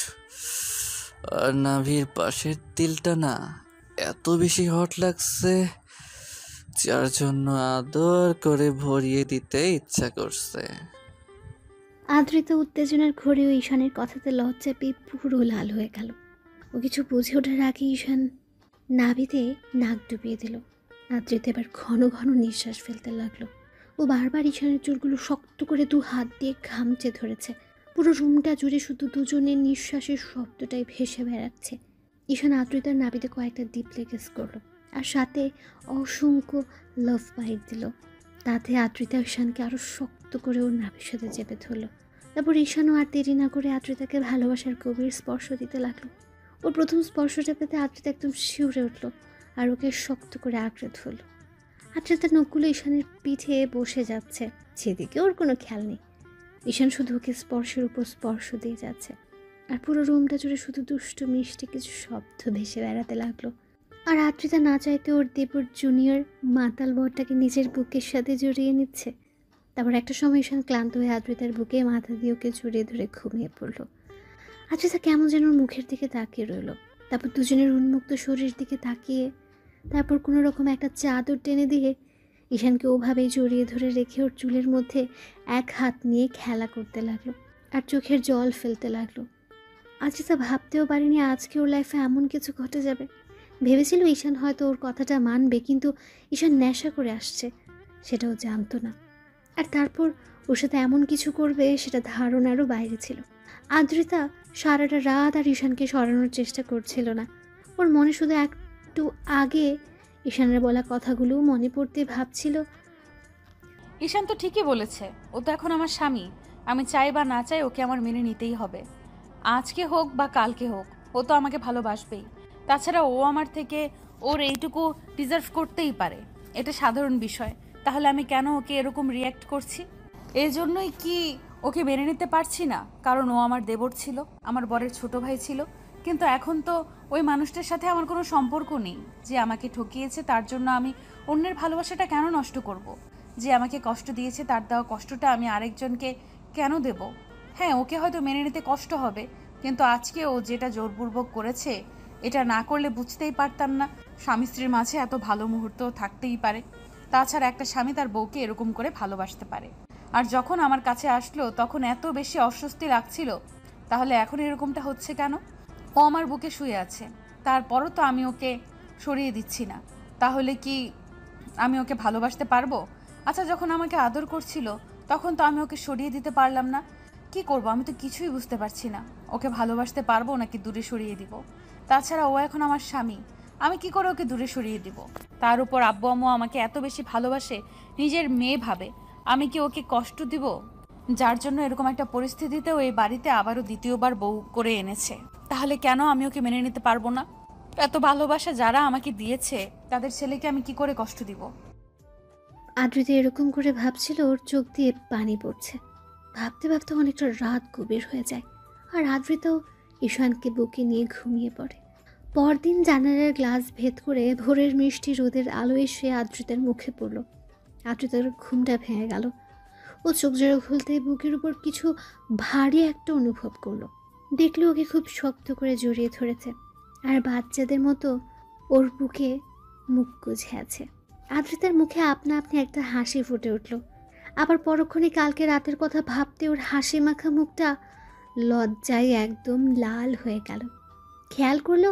আর নাভির পাশের তিলটা না এত বেশি হট লাগছে যার জন্য আদর করে ভরিয়ে দিতে ইচ্ছা করছে। আদ্রিতা উত্তেজনার ঘোরেও ঈশানের কথাতে লজ্জা পেয়ে পুরো লাল হয়ে গেল। ও কিছু বুঝে ওঠার আগে ঈশান নাভিতে নাক ডুবিয়ে দিল। আদ্রিতা এবার ঘন ঘন নিঃশ্বাস ফেলতে লাগলো। ও বারবার ঈশানের চুলগুলো শক্ত করে দু হাত দিয়ে খামচে ধরেছে। পুরো রুমটা জুড়ে শুধু দুজনের নিঃশ্বাসের শব্দটাই ভেসে বেড়াচ্ছে। ঈশান আদ্রিতার নাভিতে কয়েকটা ডিপ কিস করলো আর সাথে অসংখ্য লাভ বাইট দিল। তাতে আদ্রিতা ঈশানকে আরো শক্ত করে ওর নাভির সাথে চেপে ধরলো। তারপর ঈশানও আর দেরি না করে আদ্রিতাকে ভালোবাসার গভীর স্পর্শ দিতে লাগলো। ওর প্রথম স্পর্শটা পেতে আদ্রিতা একদম শিউরে উঠলো আর ওকে শক্ত করে আঁকড়ে ধরল। আদ্রিতার নখগুলো ঈশানের পিঠে বসে যাচ্ছে, সেদিকে ওর কোনো খেয়াল নেই। ঈশান শুধু ওকে স্পর্শের উপর স্পর্শ দিয়ে যাচ্ছে আর পুরো রুমটা জুড়ে শুধু দুষ্টু মিষ্টি কিছু শব্দ ভেসে বেড়াতে লাগলো। আর আদ্রিতা না চাইতে ওর দেবর জুনিয়র মাতাল বরটাকে নিজের বুকের সাথে জড়িয়ে নিচ্ছে। তারপর একটা সময় ঈশান ক্লান্ত হয়ে আদ্রিতার বুকে মাথা দিয়ে ওকে জড়িয়ে ধরে ঘুমিয়ে পড়লো। আদ্রিতা কেমন যেন ওর মুখের দিকে তাকিয়ে রইল। তারপর দুজনের উন্মুক্ত শরীর দিকে তাকিয়ে তারপর কোনো রকম একটা চাদর টেনে দিয়ে ঈশানকে ওভাবেই জড়িয়ে ধরে রেখে ওর চুলের মধ্যে এক হাত নিয়ে খেলা করতে লাগলো আর চোখের জল ফেলতে লাগলো। আদ্রিতা ভাবতেও পারেনি আজকে ওর লাইফে এমন কিছু ঘটে যাবে। ভেবেছিল ঈশান হয়তো ওর কথাটা মানবে, কিন্তু ঈশান নেশা করে আসছে সেটাও জানতো না। আর তারপর ওর সাথে এমন কিছু করবে সেটা ধারণারও বাইরে ছিল। আদ্রিতা সারাটা রাত আর ঈশানকে সরানোর চেষ্টা করছিল না। ওর মনে শুধু একটু আগে ঈশানের বলা কথাগুলোও মনে পড়তে ভাবছিল, ঈশান তো ঠিকই বলেছে, ও তো এখন আমার স্বামী। আমি চাই বা না চাই ওকে আমার মেনে নিতেই হবে। আজকে হোক বা কালকে হোক, ও তো আমাকে ভালোবাসবেই। তাছাড়া ও আমার থেকে ওর এইটুকু ডিজার্ভ করতেই পারে, এটা সাধারণ বিষয়। তাহলে আমি কেন ওকে এরকম রিয়্যাক্ট করছি? এই জন্যই কি ওকে মেনে নিতে পারছি না? কারণ ও আমার দেবর ছিল, আমার বরের ছোট ভাই ছিল। কিন্তু এখন তো ওই মানুষটার সাথে আমার কোনো সম্পর্ক নেই। যে আমাকে ঠকিয়েছে তার জন্য আমি অন্যের ভালোবাসাটা কেন নষ্ট করব? যে আমাকে কষ্ট দিয়েছে তার দেওয়া কষ্টটা আমি আরেকজনকে কেন দেব? হ্যাঁ, ওকে হয়তো মেনে নিতে কষ্ট হবে, কিন্তু আজকে ও যেটা জোরপূর্বক করেছে, এটা না করলে বুঝতেই পারতাম না স্বামী স্ত্রীর মাঝে এত ভালো মুহূর্ত থাকতেই পারে। তাছাড়া একটা স্বামী তার বউকে এরকম করে ভালোবাসতে পারে। আর যখন আমার কাছে আসলো তখন এত বেশি অস্বস্তি লাগছিল, তাহলে এখন এরকমটা হচ্ছে কেন? ও আমার বুকে শুয়ে আছে, তারপরও তো আমি ওকে সরিয়ে দিচ্ছি না। তাহলে কি আমি ওকে ভালোবাসতে পারবো? আচ্ছা, যখন আমাকে আদর করছিল তখন তো আমি ওকে সরিয়ে দিতে পারলাম না। কি করব, আমি তো কিছুই বুঝতে পারছি না। ওকে ভালোবাসতে পারবো নাকি দূরে সরিয়ে দিব? তাছাড়া ও এখন আমার স্বামী, আমি কি করে ওকে দূরে সরিয়ে দিব? তার উপর আব্বু আম্মু আমাকে এত বেশি ভালোবাসে, নিজের মেয়ে ভাবে। আমি কি ওকে কষ্ট দিব? যার জন্য এরকম একটা পরিস্থিতিতেও এই বাড়িতে আবারও দ্বিতীয়বার বউ করে এনেছে। তাহলে কেন আমি ওকে মেনে নিতে পারবো না? এত ভালোবাসা যারা আমাকে দিয়েছে তাদের ছেলেকে আমি কি করে কষ্ট দিব? আদ্রিতা এরকম করে ভাবছিল, ওর চোখ দিয়ে পানি পড়ছে। ভাবতে ভাবতে অনেকটা রাত গভীর হয়ে যায়, আর আদ্রিতাও ঈশানকে বুকে নিয়ে ঘুমিয়ে পড়ে। পরদিন জানালার গ্লাস ভেদ করে ভোরের মিষ্টি রোদের আলো এসে আদ্রিতার মুখে পড়ল। আদ্রিতার ঘুমটা ভেঙে গেল। ও চোখ জোড়া খুলতে বুকের উপর কিছু ভারী একটা অনুভব করলো। দেখলো ওকে খুব শক্ত করে জড়িয়ে ধরেছে, আর বাচ্চাদের মতো ওর বুকে মুখ গুজে আছে। আদ্রিতার মুখে আপনা আপনি একটা হাসি ফুটে উঠল। আবার পরক্ষণে কালকে রাতের কথা ভাবতে ওর হাসি মাখা মুখটা লজ্জায় একদম লাল হয়ে গেল। খেয়াল করলো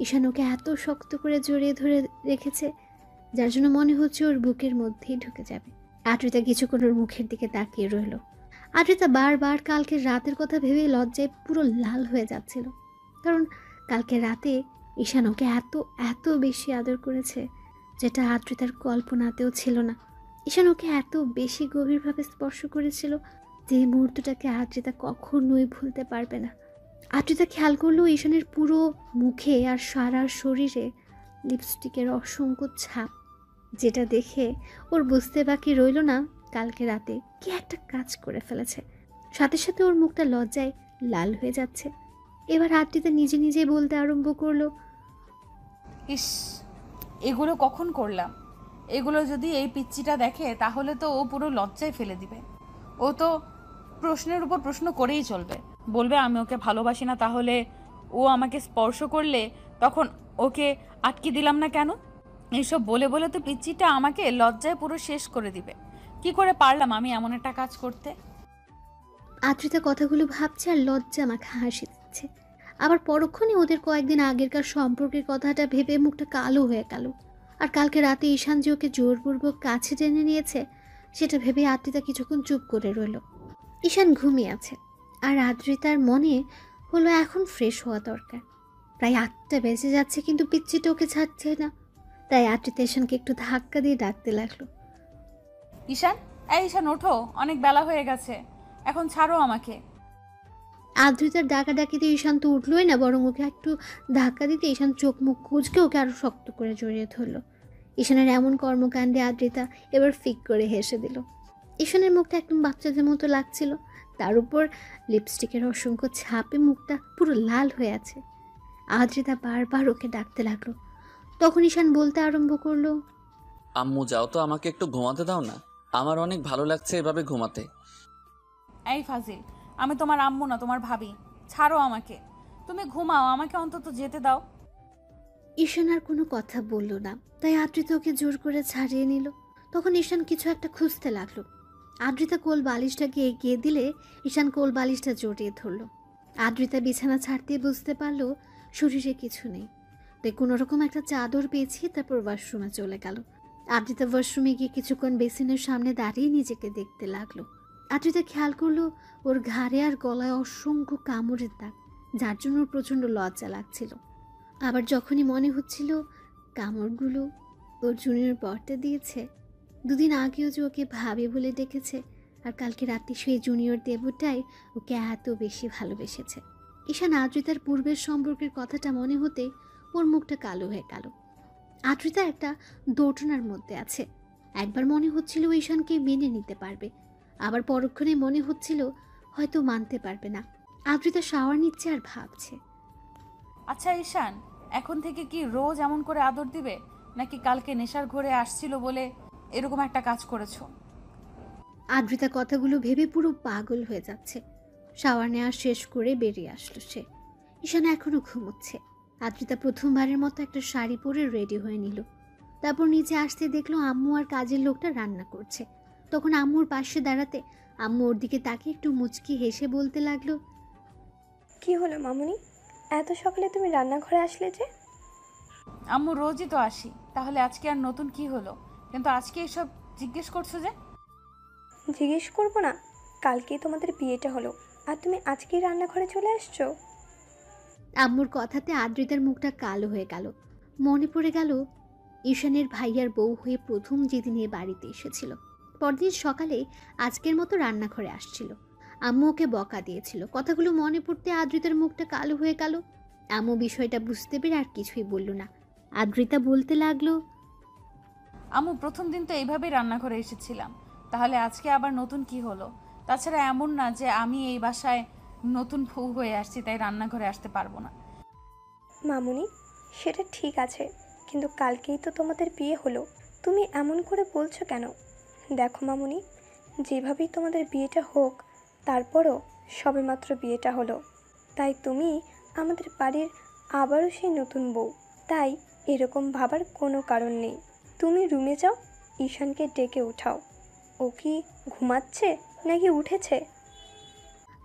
ঈশান ওকে এত শক্ত করে জড়িয়ে ধরে রেখেছে, যার জন্য মনে হচ্ছে ওর বুকের মধ্যেই ঢুকে যাবে। আদ্রিতা কিছুক্ষণ ওর মুখের দিকে তাকিয়ে রইল। আদ্রিতা বারবার কালকের রাতের কথা ভেবে লজ্জায় পুরো লাল হয়ে যাচ্ছিল, কারণ কালকে রাতে ঈশান ওকে এত এত বেশি আদর করেছে, যেটা আদ্রিতার কল্পনাতেও ছিল না। ঈশান ওকে এত বেশি গভীরভাবে স্পর্শ করেছিল যে মুহূর্তটাকে আদ্রিতা কখনোই ভুলতে পারবে না। আদ্রিতা খেয়াল করলো ঈশানের পুরো মুখে আর সারা শরীরে লিপস্টিকের অসংখ্য ছাপ, যেটা দেখে ওর বুঝতে বাকি রইল না কালকে রাতে কি একটা কাজ করে ফেলেছে। সাথে সাথে ওর মুখটা লজ্জায় লাল হয়ে যাচ্ছে। এবার আদ্রিতা নিজে নিজে বলতে আরম্ভ করলো, ইস, এগুলো কখন করলাম? এগুলো যদি এই পিচ্চিটা দেখে তাহলে তো ও পুরো লজ্জায় ফেলে দিবে। ও তো প্রশ্নের উপর প্রশ্ন করেই চলবে, বলবে আমি ওকে ভালোবাসি না, তাহলে ও আমাকে স্পর্শ করলে তখন ওকে আটকে দিলাম না কেন? এইসব বলে বলে তো পিচ্চিটা আমাকে লজ্জায় পুরো শেষ করে দিবে। কি করে পারলাম আমি এমন একটা কাজ করতে? আদ্রিতা কথাগুলো ভাবছে আর লজ্জা মাখা হাসি দিচ্ছে। আবার পরক্ষণে ওদের কয়েকদিন আগেরকার সম্পর্কের কথাটা ভেবে মুখটা কালো হয়ে গেল। আর কালকে রাতে ঈশান যে ওকে জোরপূর্বক কাছে টেনে নিয়েছে সেটা ভেবে আদ্রিতা কিছুক্ষণ চুপ করে রইল। ঈশান ঘুমিয়ে আছে, আর আদ্রিতার মনে হলো এখন ফ্রেশ হওয়া দরকার। প্রায় 8টা বেজে যাচ্ছে, কিন্তু পিচ্চিটা ওকে ছাড়ছে না। তাই আদ্রিতা ঈশানকে একটু ধাক্কা দিয়ে ডাকতে লাগলো, ঈশান, এই ঈশান ওঠো, অনেক বেলা হয়ে গেছে, এখন ছাড়ো আমাকে। আদ্রিতার ডাকাডাকিতে ঈশান তো উঠলোই না, বরং ওকে একটু ধাক্কা দিতে ঈশান চোখ মুখ কুঁচকে ওকে আরো শক্ত করে জড়িয়ে ধরলো। ঈশানের এমন কর্মকাণ্ডে আদ্রিতা এবার ফিক করে হেসে দিল। ঈশানের মুখটা একদম বাচ্চাদের মতো লাগছিল, তার উপর লিপস্টিকের অসংখ্য ছাপে মুখটা পুরো লাল হয়ে আছে। আদ্রিতা বারবার ওকে ডাকতে লাগলো। তখন ঈশান বলতে আরম্ভ করলো, আম্মু যাও তো, আমাকে একটু ঘুমাতে দাও না, আমার অনেক ভালো লাগছে এভাবে ঘুমাতে। এই ফাজিল, আমি তোমার আম্মু না, তোমার ভাবি। ছাড়ো আমাকে, তুমি ঘুমাও, আমাকে অন্তত যেতে দাও। ঈশান আর কোনো কথা বলল না, তাই আদ্রিতা ওকে জোর করে ছাড়িয়ে নিল। তখন ঈশান কিছু একটা খুঁজতে লাগলো। আদ্রিতা কোল বালিশটাকে এগিয়ে দিলে ঈশান কোল বালিশটা জড়িয়ে ধরল। আদ্রিতা বিছানা ছাড়তে বুঝতে পারলো শরীরে কিছু নেই, তাই কোনো রকম একটা চাদর পেঁচিয়ে তারপর ওয়াশরুমে চলে গেল। আদ্রিতা ওয়াশরুমে গিয়ে কিছুক্ষণ বেসিনের সামনে দাঁড়িয়ে নিজেকে দেখতে লাগলো। আদ্রিতা খেয়াল করলো ওর ঘাড়ে আর গলায় অসংখ্য কামড়ের দাগ, যার জন্য ওর প্রচণ্ড লজ্জা লাগছিল। আবার যখনই মনে হচ্ছিল কামড়গুলো ওর জুনিয়র বরটা দিয়েছে, দুদিন আগেও যে ওকে ভাবি বলে ডেকেছে, আর কালকে রাতে সেই জুনিয়র দেবটাই ওকে এত বেশি ভালোবেসেছে। ঈশান আদ্রিতার পূর্বের সম্পর্কের কথাটা মনে হতে ওর মুখটা কালো হয়ে গেল। আদ্রিতা একটা দোটানার মধ্যে আছে। একবার মনে হচ্ছিল ঈশানকে মেনে নিতে পারবে, আবার পরক্ষণে মনে হচ্ছিল হয়তো মানতে পারবে না। আদ্রিতা শাওয়ার নিচ্ছে আর ভাবছে, আচ্ছা ঈশান, এখন থেকে কি রোজ এমন করে আদর দিবে, নাকি কালকে নেশার ঘরে আসছিল বলে এরকম একটা কাজ করেছো? আদ্রিতা কথাগুলো ভেবে পুরো পাগল হয়ে যাচ্ছে। শাওয়ার নেওয়া শেষ করে বেরিয়ে আসলো সে। ঈশান এখনো ঘুমোচ্ছে। আদ্রিতা প্রথমবারের মতো একটা শাড়ি পরে রেডি হয়ে নিল। তারপর নিচে আসতে দেখলো আম্মু আর কাজের লোকটা রান্না করছে। তখন আম্মুর পাশে দাঁড়াতে আম্মু ওর দিকে তাকিয়ে একটু মুচকি হেসে বলতে লাগলো, কি হলো মামুনি, এত সকালে তুমি রান্নাঘরে আসলে যে? আম্মু রোজই তো আসি, তাহলে আজকে আর নতুন কি হলো? কিন্তু আজকে এসব জিজ্ঞেস করছো যে? জিজ্ঞেস করবো না? কালকেই তোমাদের বিয়েটা হলো আর তুমি আজকেই রান্নাঘরে চলে আসছো। আম্মুর কথাতে আদ্রিতার মুখটা কালো হয়ে গেল। মনে পড়ে গেল ঈশানের ভাইয়ার বউ হয়ে প্রথম যেদিন এ বাড়িতে এসেছিল। পরদিন সকালে আজকের মতো রান্নাঘরে আসছিল। আম্মু ওকে বকা দিয়েছিল। কথাগুলো মনে পড়তে আদ্রিতার মুখটা কালো হয়ে গেল। আম্মু বিষয়টা বুঝতে পেরে আর কিছুই বলল না। আদ্রিতা বলতে লাগলো, আম্মু, প্রথম দিন তো এইভাবেই রান্নাঘরে এসেছিলাম, তাহলে আজকে আবার নতুন কি হলো? তাছাড়া এমন না যে আমি এই বাসায় নতুন বউ হয়ে আসছি তাই রান্নাঘরে আসতে পারবো না। মামুনি, সেটা ঠিক আছে, কিন্তু কালকেই তো তোমাদের বিয়ে হলো, তুমি এমন করে বলছো কেন? দেখো মামুনি, যেভাবেই তোমাদের বিয়েটা হোক, তারপরও সবেমাত্র বিয়েটা হলো, তাই তুমি আমাদের বাড়ির আবারও সেই নতুন বউ, তাই এরকম ভাবার কোনো কারণ নেই। তুমি রুমে যাও, ঈশানকে ডেকে উঠাও। ও কি ঘুমাচ্ছে নাকি উঠেছে?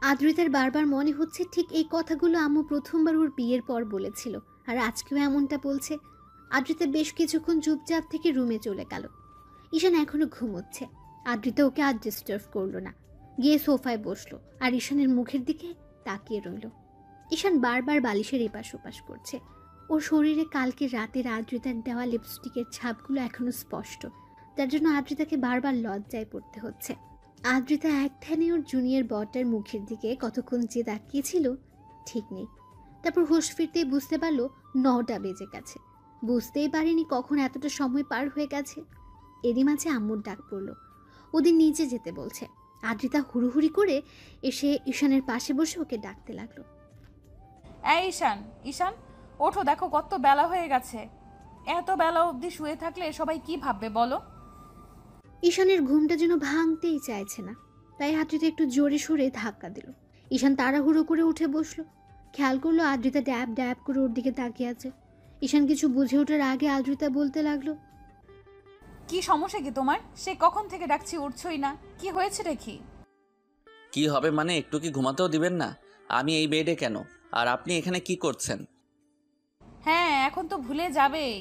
আদ্রিতার বারবার মনে হচ্ছে ঠিক এই কথাগুলো আম্মু প্রথমবার ওর বিয়ের পর বলেছিল, আর আজকেও এমনটা বলছে। আদ্রিতা বেশ কিছুক্ষণ চুপচাপ থেকে রুমে চলে গেল। ঈশান এখনো ঘুমোচ্ছে। আদ্রিতা ওকে আর ডিস্টার্ব করলো না, গিয়ে সোফায় বসলো আর ঈশানের মুখের দিকে তাকিয়ে রইল। ঈশান বারবার বালিশের এপাশ ওপাশ করছে। ওর শরীরে কালকে রাতের আদ্রিতার দেওয়া লিপস্টিকের ছাপগুলো এখনো স্পষ্ট, তার জন্য আদ্রিতাকে বারবার লজ্জায় পড়তে হচ্ছে। আদ্রিতা এক ধ্যানে ওর জুনিয়র বটার মুখের দিকে কতক্ষণ যে তাকিয়েছিল ঠিক নেই। তারপর হুঁশ ফিরতেই বুঝতে পারলো 9টা বেজে গেছে। বুঝতেই পারেনি কখন এতটা সময় পার হয়ে গেছে। এরই মাঝে আম্মুর ডাক পড়লো, ওদের নিচে যেতে বলছে। আদ্রিতা হুড়ুহুড়ি করে এসে ঈশানের পাশে বসে ওকে ডাকতে লাগলো, এই ঈশান, ঈশান ওঠো, দেখো কত বেলা হয়ে গেছে। এত বেলা অবধি শুয়ে থাকলে সবাই কি ভাববে বলো? ঈশানের ঘুমটা যেন ভাঙতেই চাইছে না, তাই আদ্রিতা একটু জোরে সোরে ধাক্কা দিল। ঈশান তাড়াহুড়ো করে উঠে বসলো। খেয়াল করলো আদ্রিতা ড্যাব ড্যাব করে ওর দিকে তাকিয়ে আছে। ঈশান কিছু বুঝে ওঠার আগে আদ্রিতা বলতে লাগলো, কি সমস্যা কি তোমার? সে কখন থেকে ডাকছি, উঠছই না, কি হয়েছে দেখি? কি হবে মানে, একটু কি ঘুমাতেও দিবেন না? আমি এই বেডে কেন, আর আপনি এখানে কি করছেন? হ্যাঁ, এখন তো ভুলে যাবেই।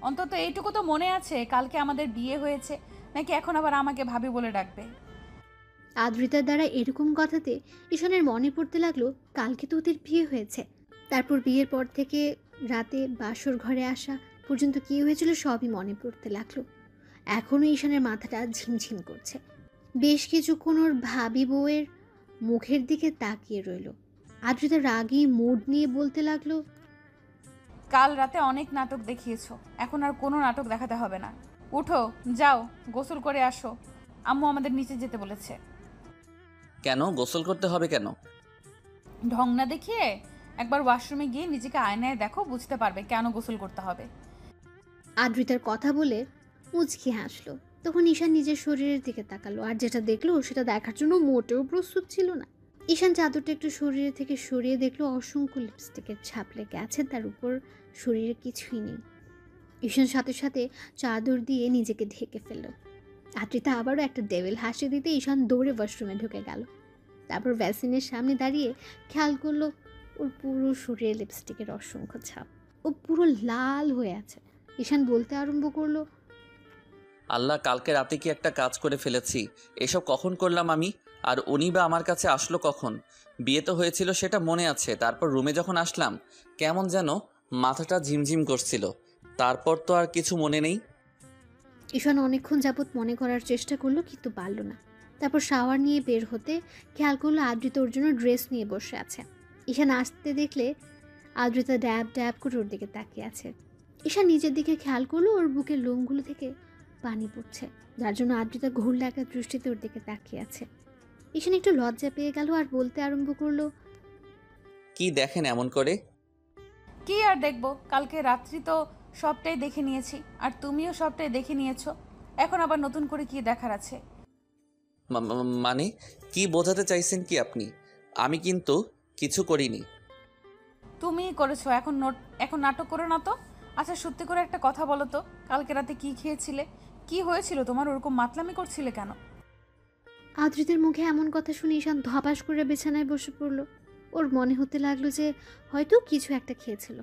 অন্তত এইটুকু তো মনে আছে কালকে আমাদের বিয়ে হয়েছে, নাকি এখন আবার আমাকে ভাবি বলে ডাকবে? আদ্রিতার দ্বারা এরকম কথাতে ঈশানের মনে পড়তে লাগলো কালকে তো ওদের বিয়ে হয়েছে। তারপর বিয়ের পর থেকে রাতে বাসর ঘরে আসা পর্যন্ত কী হয়েছিল সবই মনে পড়তে লাগলো। এখনও ঈশানের মাথাটা ঝিমঝিম করছে। বেশ কিছুক্ষণ ওর ভাবি বউয়ের মুখের দিকে তাকিয়ে রইল। আদ্রিতা রাগী মুড নিয়ে বলতে লাগলো, কাল রাতে অনেক নাটক দেখিয়েছো, এখন আর কোনো নাটক দেখাতে হবে না। উঠো, যাও গোসল করে আসো, আম্মু আমাদের নিচে যেতে বলেছে। কেন গোসল করতে হবে কেন? ঢং না দেখিয়ে একবার ওয়াশরুমে গিয়ে নিজেকে আয়নায় দেখো, বুঝতে পারবে কেন গোসল করতে হবে। আদ্রিতার কথা বলে মুচকি হাসলো। তখন ঈশান নিজের শরীরের দিকে তাকালো, আর যেটা দেখলো সেটা দেখার জন্য মোটেও প্রস্তুত ছিল না। ঈশান চাদরটা একটু শরীরে থেকে সরিয়ে দেখলো অসংখ্য লিপস্টিকের ছাপ লেগে আছে, তার উপর শরীরে কিছুই নেই। ঈশান সাথে সাথে চাদর দিয়ে নিজেকে ঢেকে ফেলল। আদ্রিতা আবারও একটা ডেভিল হাসি দিতে ঈশান দৌড়ে ওয়াশরুমে ঢুকে গেল। তারপর ভ্যাসিনের সামনে দাঁড়িয়ে খেয়াল করলো ওর পুরো শরীরে লিপস্টিকের অসংখ্য ছাপ। ও পুরো লাল হয়ে আছে। ঈশান বলতে আরম্ভ করলো, আল্লাহ, কালকে রাতে কি একটা কাজ করে ফেলেছি। এসব কখন করলাম আমি? আর উনি বা আমার কাছে আসলো কখন? বিয়ে তো হয়েছিল সেটা মনে আছে, তারপর রুমে যখন আসলাম কেমন যেন মাথাটা ঝিমঝিম করছিল, তারপর তো আর কিছু মনে নেই। ঈশান অনেকক্ষণ যাবৎ মনে করার চেষ্টা করলো কিন্তু পারল না। তারপর শাওয়ার নিয়ে বের হতে খেয়াল করলো আদ্রিতা ওর জন্য ড্রেস নিয়ে বসে আছে। ঈশান আসতে দেখলে আদ্রিতা ড্যাব ড্যাব করে ওর দিকে তাকিয়ে আছে। ঈশান নিজের দিকে খেয়াল করলো ওর বুকের লোমগুলো থেকে পানি পড়ছে, যার জন্য আদ্রিতা ঘোর লাগা দৃষ্টিতে ওর দিকে তাকিয়ে আছে। ঈশান একটু লজ্জা পেয়ে গেল আর বলতে আরম্ভ করলো, কি দেখেন এমন করে? কি আর দেখবো, কালকে রাত্রি তো সবটাই দেখে নিয়েছি, আর তুমিও সবটাই দেখে নিয়েছো। এখন আবার নতুন করে কি দেখার আছে? মানে কি বোঝাতে চাইছেন কি আপনি? আমি কিন্তু কিছু করিনি। তুমিই করেছো, এখন নাটক করো না তো। আচ্ছা সত্যি করে একটা কথা বলো তো, কালকে রাতে কি খেয়েছিলে, কি হয়েছিল তোমার, ওরকম মাতলামি করছিলে কেন? আদ্রিতার মুখে এমন কথা শুনে ঈশান ধপাস করে বিছানায় বসে পড়ল। ওর মনে হতে লাগলো যে হয়তো কিছু একটা খেয়েছিল।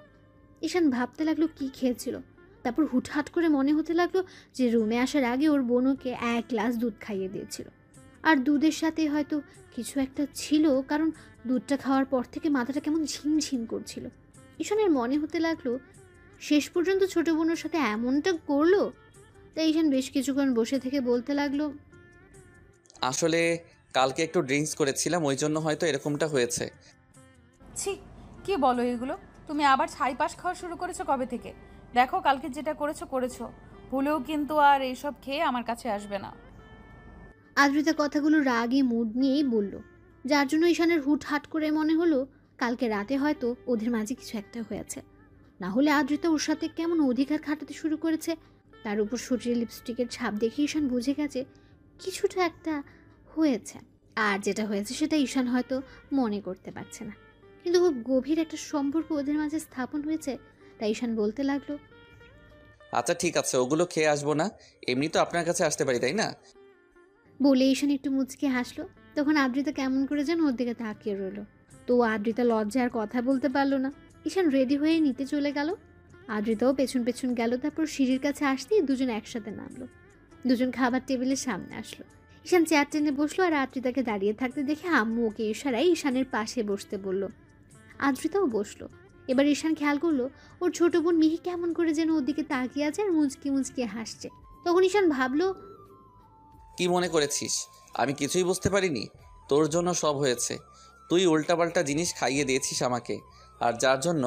ঈশান ভাবতে লাগলো কি খেয়েছিল। তারপর হুটহাট করে মনে হতে লাগলো যে রুমে আসার আগে ওর বোনকে 1 গ্লাস দুধ খাইয়ে দিয়েছিল। আর দুধের সাথে হয়তো কিছু একটা ছিল, কারণ দুধটা খাওয়ার পর থেকে মাথাটা কেমন ঝিমঝিম করছিল। ঈশানের মনে হতে লাগলো শেষ পর্যন্ত ছোট বোনের সাথে এমনটা করলো। তাই ঈশান বেশ কিছুক্ষণ বসে থেকে বলতে লাগলো, আসলে কালকে একটু ড্রিঙ্কস করেছিলাম, ওই জন্য হয়তো এরকমটা হয়েছে। ছি, কি বলো এগুলো? তুমি আবার ছাই পাশ খাওয়া শুরু করেছো কবে থেকে? দেখো, কালকে যেটা করেছো করেছো, ভুলেও কিন্তু আর এইসব খেয়ে আমার কাছে আসবে না। আদ্রিতা কথাগুলো রাগী মুড নিয়েই বলল, যার জন্য ঈশানের হুটহাট করে মনে হলো কালকে রাতে হয়তো ওদের মাঝে কিছু একটা হয়েছে। না হলে আদ্রিতা ওর সাথে কেমন অধিকার খাটাতে শুরু করেছে। তার উপর শরীরে লিপস্টিকের ছাপ দেখে ঈশান বুঝে গেছে কিছুটা একটা হয়েছে। আর যেটা হয়েছে সেটা ঈশান হয়তো মনে করতে পারছে না, কিন্তু খুব গভীর একটা সম্পর্ক ওদের মাঝে স্থাপন হয়েছে। তাই ঈশান বলতে লাগলো, আচ্ছা ঠিক আছে, ওগুলো খেয়ে আসবো না, এমনি তো আপনার কাছে আসতে পারি, তাই না? বলে ঈশান একটু মুচকে হাসলো। তখন আদ্রিতা কেমন করে যেন ওর দিকে তাকিয়ে রইল। তো আদ্রিতা লজ্জায় আর কথা বলতে পারলো না। ঈশান রেডি হয়ে নিতে চলে গেল, আদ্রিতাও পেছন পেছন গেল। তারপর সিঁড়ির কাছে আসতেই দুজন একসাথে নামলো। দুজন খাবার টেবিলের সামনে আসলো। ঈশান চেয়ার টেনে বসলো, আর আদ্রিতাকে দাঁড়িয়ে থাকতে দেখে আম্মু ওকে ইশারায় ঈশানের পাশে বসতে বলল। আদ্রিতাও বসলো। এবার ঈশান খেয়াল করলো ওর ছোট বোন মিহি কেমন করে যেন ওর দিকে তাকিয়ে আছে আর মুচকি মুচকি হাসছে। তখন ঈশান ভাবলো, কি মনে করেছিস আমি কিছুই বুঝতে পারিনি? তোর জন্য সব হয়েছে। তুই উল্টাপাল্টা জিনিস খাইয়ে দিয়েছিস আমাকে, আর যার জন্য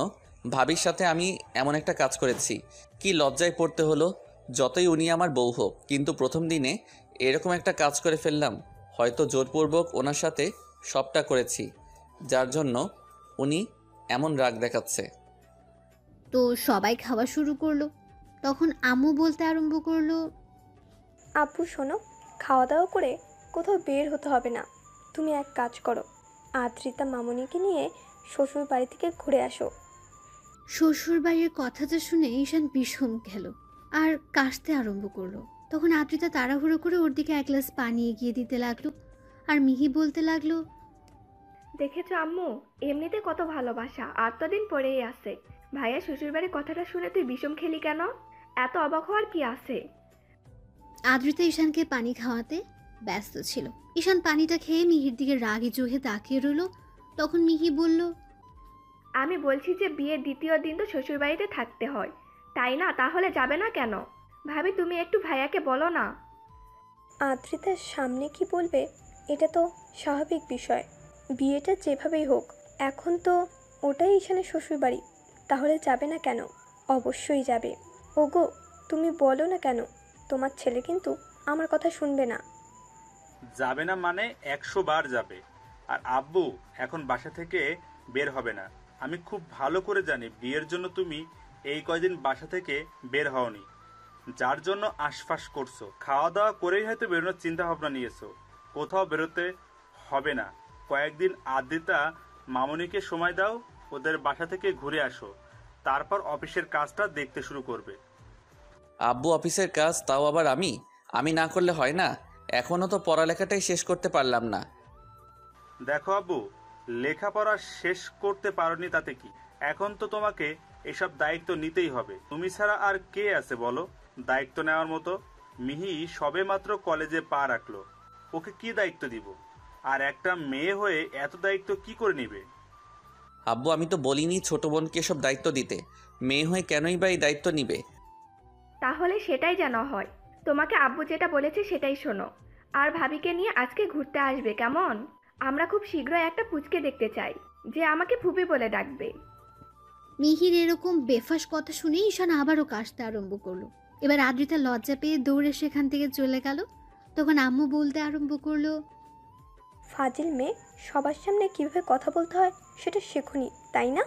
ভাবির সাথে আমি এমন একটা কাজ করেছি। কি লজ্জায় পড়তে হলো, যতই উনি আমার বউ হোক, কিন্তু প্রথম দিনে এরকম একটা কাজ করে ফেললাম। হয়তো জোরপূর্বক ওনার সাথে সবটা করেছি, যার জন্য উনি এমন রাগ দেখাচ্ছে। তো সবাই খাওয়া শুরু করলো। তখন আম্মু বলতে আরম্ভ করলো, আপু শোনো, খাওয়া দাওয়া করে কোথাও বের হতে হবে না। তুমি এক কাজ করো, আদ্রিতা মামুনিকে নিয়ে শ্বশুর বাড়ি থেকে ঘুরে আসো। শ্বশুর বাড়ির কথাটা শুনে ঈশান বিষম খেল আর কাশতে আরম্ভ করলো। তখন আদ্রিতা তাড়াহুড়ো করে ওর দিকে 1 গ্লাস পানি এগিয়ে দিতে লাগলো। আর মিহি বলতে লাগলো, দেখেছো আম্মু, এমনিতে কত ভালোবাসা আর তো দিন পরেই আছে। ভাইয়া শ্বশুরবাড়ির কথাটা শুনে তুই বিষম খেলি কেন? এত অবাক হওয়ার কি আছে? আদ্রিতা ঈশানকে পানি খাওয়াতে ব্যস্ত ছিল। ঈশান পানিটা খেয়ে মিহির দিকে রাগী চোখে তাকিয়ে রইল। তখন মিহি বলল, আমি বলছি যে বিয়ের দ্বিতীয় দিন তো শ্বশুরবাড়িতে থাকতে হয়, তাই না? তাহলে যাবে না কেন? ভাবি, তুমি একটু ভাইয়াকে বলো না। আদ্রিতার সামনে কি বলবে এটা তো স্বাভাবিক বিষয়। বিয়েটা যেভাবেই হোক, এখন তো ওটাই ঈশানের শ্বশুর বাড়ি, তাহলে যাবে না কেন? অবশ্যই যাবে। ওগো, তুমি বলো না কেন? তোমার ছেলে কিন্তু আমার কথা শুনবে না। যাবে না মানে 100 বার যাবে। আর আব্বু এখন বাসা থেকে বের হবে না। আমি খুব ভালো করে জানি বিয়ের জন্য তুমি এই কয়দিন বাসা থেকে বের হওনি, যার জন্য আশপাশ করছো। খাওয়া দাওয়া করেই হয়তো বেরোনোর চিন্তা ভাবনা নিয়েছো। কোথাও বেরোতে হবে না। কয়েকদিন আদ্রিতা মামুনিকে সময় দাও, ওদের বাসা থেকে ঘুরে আসো, তারপর অফিসের কাজটা দেখতে শুরু করবে। আব্বু অফিসের কাজ, তাও আবার আমি না করলে হয় না? এখনও তো পড়ালেখাটাই শেষ করতে পারলাম না। দেখো আব্বু, লেখাপড়া শেষ করতে পারোনি তাতে কি? এখন তো তোমাকে এসব দায়িত্ব নিতেই হবে। তুমি ছাড়া আর কে আছে বলো দায়িত্ব নেওয়ার মতো? মিহি সবে মাত্র কলেজে পা রাখলো, ওকে কি দায়িত্ব দিব? আর একটা মেয়ে হয়ে এত দায়িত্ব কি করে নিবে? আব্বু আমি তো বলিনি ছোট বোনকে সব দায়িত্ব দিতে। মেয়ে হয়ে কেনই বা এই দায়িত্ব নিবে? তাহলে সেটাই যেন হয়। তোমাকে আব্বু যেটা বলেছে সেটাই শোনো। আর ভাবিকে নিয়ে আজকে ঘুরতে আসবে, কেমন? আমরা খুব শীঘ্রই একটা পুচকে দেখতে চাই যে আমাকে ফুপি বলে ডাকবে। মিহির এরকম বেফাস কথা শুনে ঈশান আবারও কাশতে আরম্ভ করলো। এবার আদ্রিতা লজ্জা পেয়ে দৌড়ে সেখান থেকে চলে গেল। তখন আম্মু বলতে আরম্ভ করলো, ফাজিল মেয়ে, সবার সামনে কিভাবে কথা বলতে হয় সেটা শেখুনি, তাই না?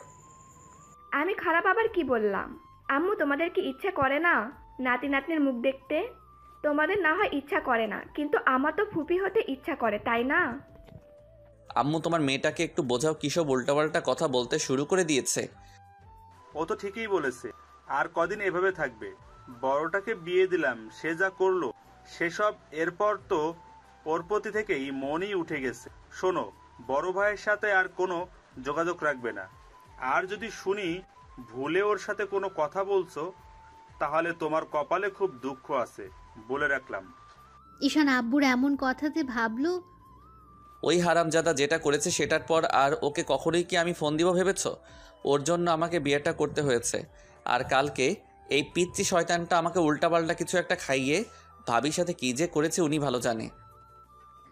আমি খারাপ আবার কি বললাম? আম্মু, তোমাদের কি ইচ্ছা করে না নাতি নাতনির মুখ দেখতে? তোমাদের না হয় ইচ্ছা করে না, কিন্তু আমার তো ফুপি হতে ইচ্ছা করে, তাই না? আম্মু তোমার মেয়েটাকে একটু বোঝাও, কিসব উল্টাপাল্টা কথা বলতে শুরু করে দিয়েছে। ও তো ঠিকই বলেছে, আর কদিন এভাবে থাকবে? বড়টাকে বিয়ে দিলাম, সে যা করলো সেসব এরপর তো ওর প্রতি থেকেই মনই উঠে গেছে। শোনো, বড় ভাইয়ের সাথে আর কোনো যোগাযোগ রাখবে না। আর যদি শুনি ভুলে ওর সাথে কোনো কথা বলছো, তাহলে তোমার কপালে খুব দুঃখ আছে, বলে রাখলাম। ঈশান আব্বুর এমন কথাতে ভাবলো ওই হারামজাদা যেটা করেছে সেটার পর আর ওকে কখনোই কি আমি ফোন দিব ভেবেছ? ওর জন্য আমাকে বিয়েটা করতে হয়েছে। আর কালকে এই পিচ্চি শয়তানটা আমাকে উল্টাপাল্টা কিছু একটা খাইয়ে ভাবির সাথে কী যে করেছে উনি ভালো জানে।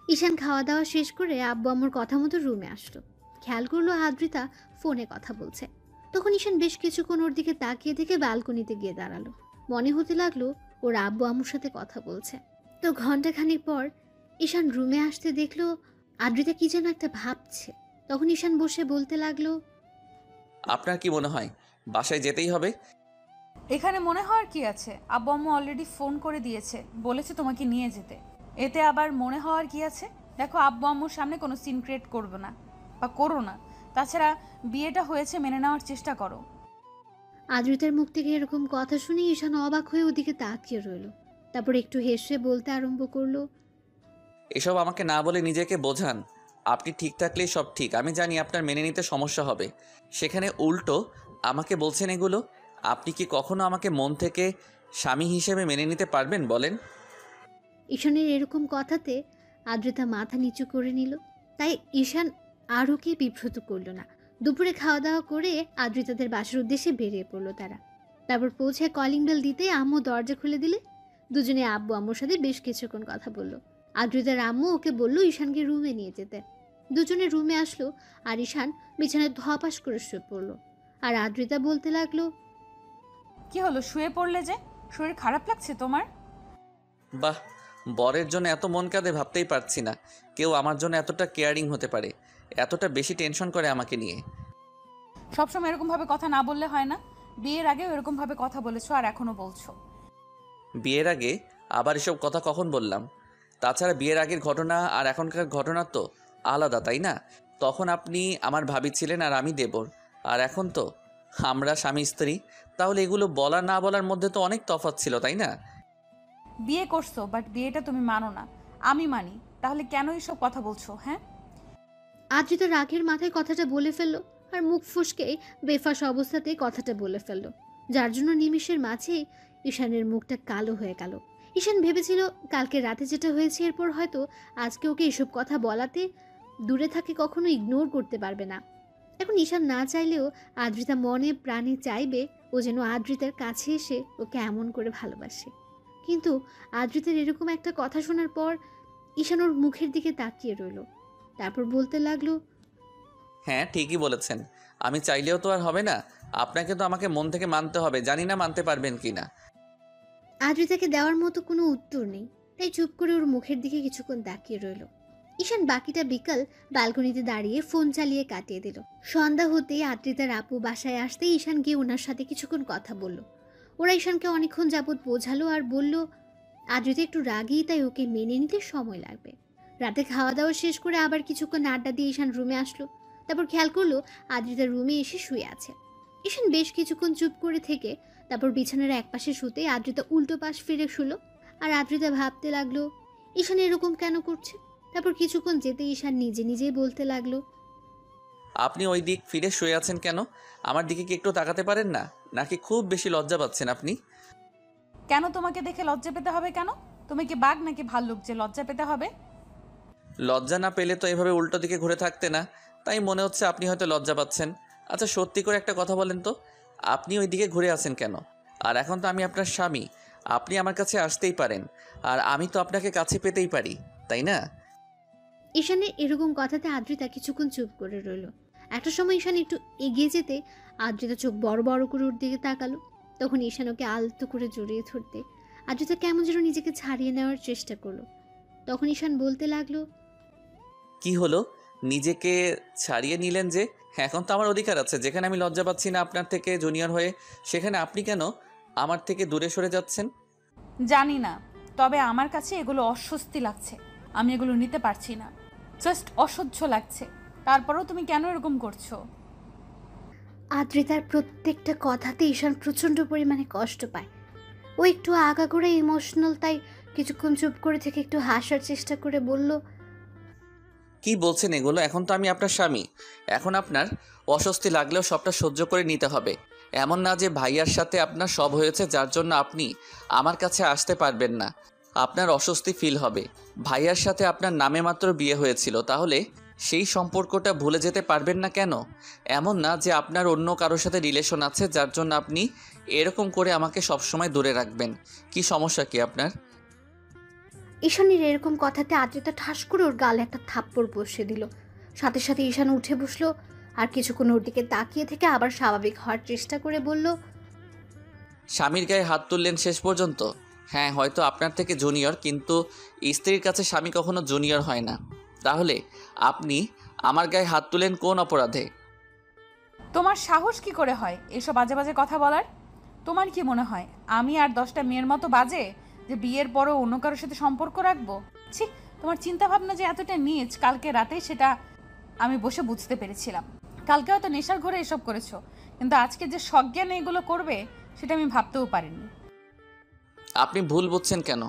ঈশান খাওয়া দাওয়া শেষ করে আব্বু আম্মুর কথা মতো রুমে আসলো। খেয়াল করলো আদ্রিতা ফোনে কথা বলছে। তখন ঈশান বেশ কিছুক্ষণ ওর দিকে তাকিয়ে থেকে ব্যালকনিতে গিয়ে দাঁড়ালো। মনে হতে লাগলো ওর আব্বু আম্মুর সাথে কথা বলছে। তো ঘন্টাখানিক পর ঈশান রুমে আসতে দেখলো আদ্রিতা কি যেন একটা ভাবছে। তখন ঈশান বসে বলতে লাগলো, আপনার কি মনে হয় বাসায় যেতেই হবে? এখানে মনে হওয়ার কি আছে? আব্বু আম্মু অলরেডি ফোন করে দিয়েছে, বলেছে তোমাকে নিয়ে যেতে। এতে আবার মনে হওয়ার কি আছে? দেখো, আব্বু আম্মুর সামনে কোনো সিন ক্রিয়েট করবে না বা করো না। তাছাড়া বিয়েটা হয়েছে, মেনে নেওয়ার চেষ্টা করো। আদ্রিতার মুখ থেকে এরকম কথা শুনে ঈশান অবাক হয়ে ওদিকে তাকিয়ে রইল। তারপর একটু হেসে বলতে আরম্ভ করলো, এসব আমাকে না বলে নিজেকে বোঝান। আপনি ঠিক থাকলেই সব ঠিক। আমি জানি আপনার মেনে নিতে সমস্যা হবে, সেখানে উল্টো আমাকে বলছেন এগুলো। আপনি কি কখনো আমাকে মন থেকে স্বামী হিসেবে মেনে নিতে পারবেন বলেন? ঈশানের এরকম কথাতে আদ্রিতা মাথা নিচু করে নিল। তাই ঈশান আরও কি বিব্রত করলো না। দুপুরে খাওয়া দাওয়া করে আদ্রিতাদের বাসার উদ্দেশ্যে বেরিয়ে পড়লো তারা। তারপর পৌঁছে কলিং বেল দিতে আম্মু দরজা খুলে দিলে। দুজনে আব্বু আম্মুর সাথে বেশ কিছুক্ষণ কথা বললো। আদ্রিতার আম্মু ওকে বললো ঈশানকে রুমে নিয়ে যেতে। দুজনে রুমে আসলো আর ঈশান বিছানায় ধপাস করে শুয়ে পড়লো। আর আদ্রিতা বলতে লাগলো, কি হলো, শুয়ে পড়লে যে? শরীর খারাপ লাগছে তোমার? বাহ, বরের জন্য এত মন কাঁদে ভাবতেই পারছি না কেউ আমার জন্য এতটা কেয়ারিং হতে পারে, এতটা বেশি টেনশন করে আমাকে নিয়ে। সবসময় এরকমভাবে কথা না বললে হয় না? বিয়ের আগেও এরকমভাবে কথা বলেছো আর এখনো বলছো। বিয়ের আগে আবার এসব কথা কখন বললাম? তাছাড়া বিয়ের আগের ঘটনা আর এখনকার ঘটনা তো আলাদা, তাই না? তখন আপনি আমার ভাবি ছিলেন আর আমি দেবর, আর এখন তো আমরা স্বামী স্ত্রী। তাহলে এগুলো বলা না বলার মধ্যে তো অনেক তফাৎ ছিল, তাই না? বিয়ে করছো, বাট বিয়েটা তুমি মানো না, আমি মানি। তাহলে কেন এইসব কথা বলছো? হ্যাঁ, আদ্রিতা রাগের মাথায় কথাটা বলে ফেললো আর মুখ ফুসকে বেফাস অবস্থাতেই কথাটা বলে ফেললো, যার জন্য নিমিষের মাঝেই ঈশানের মুখটা কালো হয়ে গেল। ঈশান ভেবেছিল কালকে রাতে যেটা হয়েছে এরপর হয়তো আজকে ওকে এসব কথা বলাতে দূরে থাকে কখনো ইগনোর করতে পারবে না। এখন ঈশান না চাইলেও আদ্রিতা মনে প্রাণে চাইবে ও যেন আদ্রিতার কাছে এসে ওকে এমন করে ভালোবাসে। কিন্তু আদ্রিতার এরকম একটা কথা শোনার পর ঈশান ওর মুখের দিকে তাকিয়ে রইল। তারপর বলতে লাগলো, হ্যাঁ, ঠিকই বলেছেন। আমি চাইলেও তো আর হবে না, আপনাকে তো আমাকে মন থেকে মানতে হবে। জানি না মানতে পারবেন কি না। আদ্রিতাকে দেওয়ার মতো কোনো উত্তর নেই, তাই চুপ করে ওর মুখের দিকে কিছুক্ষণ তাকিয়ে রইল। ঈশান বাকিটা বিকাল ব্যালকনিতে দাঁড়িয়ে ফোন চালিয়ে কাটিয়ে দিল। সন্ধ্যা হতেই আদ্রিতার আপু বাসায় আসতেই ঈশান গিয়ে ওনার সাথে কিছুক্ষণ কথা বলল। ওরা ঈশানকে অনেকক্ষণ যাবৎ বোঝালো আর বলল আদ্রিতা একটু রাগী, তাই ওকে মেনে নিতে সময় লাগবে। রাতে খাওয়া দাওয়া শেষ করে আবার কিছুক্ষণ আড্ডা দিয়ে ঈশান রুমে আসলো। তারপর খেয়াল করলো আদ্রিতা রুমে এসে শুয়ে আছে। ঈশান বেশ কিছুক্ষণ চুপ করে থেকে তারপর বিছানার একপাশে শুতে আদ্রিতা উল্টো পাশ ফিরে শুলো। আর আদ্রিতা ভাবতে লাগলো ঈশান এরকম কেন করছে। তারপর কিছুক্ষণ যেতে ঈশান নিজে নিজেই বলতে লাগলো, আপনি ওই দিক ফিরে শুয়ে আছেন কেন? আমার দিকে কি একটু তাকাতে পারেন না? নাকি খুব বেশি লজ্জা পাচ্ছেন আপনি? কেন তোমাকে দেখে লজ্জা পেতে হবে? কেন, তুমি কি বাঘ নাকি ভাল্লুক যে লজ্জা পেতে হবে? লজ্জা না পেলে তো এভাবে উল্টো দিকে ঘুরে থাকতে না, তাই মনে হচ্ছে আপনি হয়তো লজ্জা পাচ্ছেন। আচ্ছা, সত্যি করে একটা কথা বলেন তো, আপনি ওই দিকে ঘুরে আছেন কেন? আর এখন তো আমি আপনার স্বামী, আপনি আমার কাছে আসতেই পারেন, আর আমি তো আপনাকে কাছে পেতেই পারি, তাই না? ঈশানের এরকম কথাতে আদ্রিতা কিছুক্ষণ চুপ করে রইল। একটা সময় ঈশান একটু এগিয়ে যেতে আদ্রিতা চোখ বড় বড় করে ওর দিকে তাকালো। তখন ঈশান ওকে আলতো করে জড়িয়ে ধরতে আদ্রিতা কেমন যেন নিজেকে ছাড়িয়ে নেওয়ার চেষ্টা করলো। তখন ঈশান বলতে লাগলো, কি হলো, নিজেকে ছাড়িয়ে নিলেন যে? এখন তো আমার অধিকার আছে, যেখানে আমি লজ্জা পাচ্ছি না আপনার থেকে জুনিয়র হয়ে, সেখানে আপনি কেন আমার থেকে দূরে সরে যাচ্ছেন? জানি না, তবে আমার কাছে এগুলো অস্বস্তি লাগছে। আমি এগুলো নিতে পারছি না, জাস্ট অসহ্য লাগছে। তারপরেও তুমি কেন এরকম করছো? আদ্রিতার প্রত্যেকটা কথাতে ঈশান প্রচণ্ড পরিমাণে কষ্ট পায়। ও একটু আগাগোড়া ইমোশনাল, তাই কিছুক্ষণ চুপ করে থেকে একটু হাসার চেষ্টা করে বলল, কি বলছেন এগুলো? এখন তো আমি আপনার স্বামী, এখন আপনার অস্বস্তি লাগলেও সবটা সহ্য করে নিতে হবে। এমন না যে ভাইয়ার সাথে আপনার সব হয়েছে যার জন্য আপনি আমার কাছে আসতে পারবেন না। আপনার অস্বস্তি ফিল হবে। ভাইয়ার সাথে আপনার নামে মাত্র বিয়ে হয়েছিল, তাহলে সেই সম্পর্কটা ভুলে যেতে পারবেন না কেন? এমন না যে আপনার অন্য কারোর সাথে রিলেশন আছে যার জন্য আপনি এরকম করে আমাকে সবসময় দূরে রাখবেন। কি সমস্যা কি আপনার? ঈশানের এরকম কথাতে আদ্রিতা ঠাস করে ওর গালে একটা থাপ্পড় বসিয়ে দিল। সাথে সাথে ঈশান উঠে বসলো আর কিছুক্ষণ ওর দিকে তাকিয়ে থেকে আবার স্বাভাবিক হওয়ার চেষ্টা করে বলল, স্বামীর গায়ে হাত তুললেন শেষ পর্যন্ত? হ্যাঁ, হয়তো আপনার থেকে জুনিয়র, কিন্তু স্ত্রীর কাছে স্বামী কখনো জুনিয়র হয় না। তাহলে আপনি আমার গায়ে হাত তুলেন কোন অপরাধে? তোমার সাহস কি করে হয় এসব বাজে বাজে কথা বলার? তোমার কি মনে হয় আমি আর 10টা মেয়ের মতো বাজে যে বিয়ের পরও অন্য কারোর সাথে সম্পর্ক রাখবো? ছি, তোমার চিন্তা ভাবনা যে এতটা নীচ কালকে রাতেই সেটা আমি বসে বুঝতে পেরেছিলাম। কালকে হয়তো নেশার ঘরে এসব করেছো, কিন্তু আজকে যে সজ্ঞানে এগুলো করবে সেটা আমি ভাবতেও পারিনি। আপনি ভুল বুঝছেন কেন?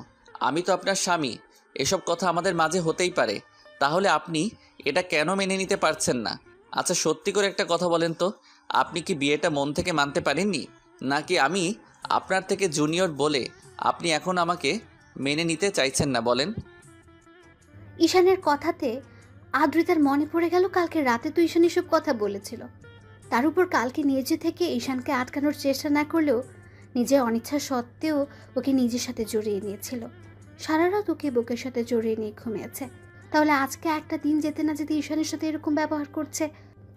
আমি তো আপনার স্বামী। এসব কথা আমাদের মাঝে হতেই পারে। তাহলে আপনি এটা কেন মেনে নিতে পারছেন না? আচ্ছা, সত্যি করে একটা কথা বলেন তো, আপনি কি বিয়েটা মন থেকে মানতে পারেননি, নাকি আমি আপনার থেকে জুনিয়র বলে আপনি এখন আমাকে মেনে নিতে চাইছেন না? বলেন। ঈশানের কথাতে আদ্রিতার মনে পড়ে গেল কালকে রাতে তো ঈশান এসব কথা বলেছিল। তার উপর কালকে নিজে থেকে ঈশানকে আটকানোর চেষ্টা না করলেও নিজের অনিচ্ছা সত্ত্বেও ওকে নিজের সাথে জড়িয়ে নিয়েছিল। সারা রাত ওকে বুকের সাথে জড়িয়ে নিয়ে ঘুমিয়েছে। তাহলে আজকে একটা দিন যেতে না যেতে ঈশানের সাথে এরকম ব্যবহার করছে।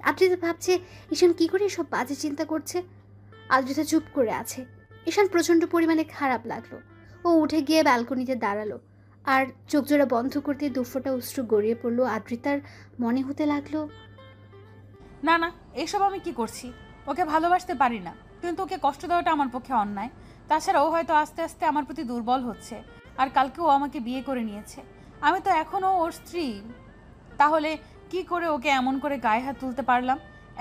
আদ্রিতা ভাবছে ঈশান কি করে এসব বাজে চিন্তা করছে। আদ্রিতা চুপ করে আছে। ঈশান প্রচণ্ড পরিমাণে খারাপ লাগলো। ও উঠে গিয়ে ব্যালকনিতে দাঁড়ালো আর চোখ জোড়া বন্ধ করতে দুফোঁটা অশ্রু গড়িয়ে পড়লো। আদ্রিতার মনে হতে লাগলো, না না, এসব আমি কি করছি? ওকে ভালোবাসতে পারি না, কিন্তু ওকে কষ্ট দেওয়াটা আমার পক্ষে অন্যায়। তাছাড়া ও হয়তো আস্তে আস্তে আমার প্রতি দুর্বল হচ্ছে। আর কালকে ও আমাকে বিয়ে করে নিয়েছে, আমি তো এখনও ওর স্ত্রী। তাহলে কি করে ওকে এমন করে গায়ে হাত তুলতে পারলাম?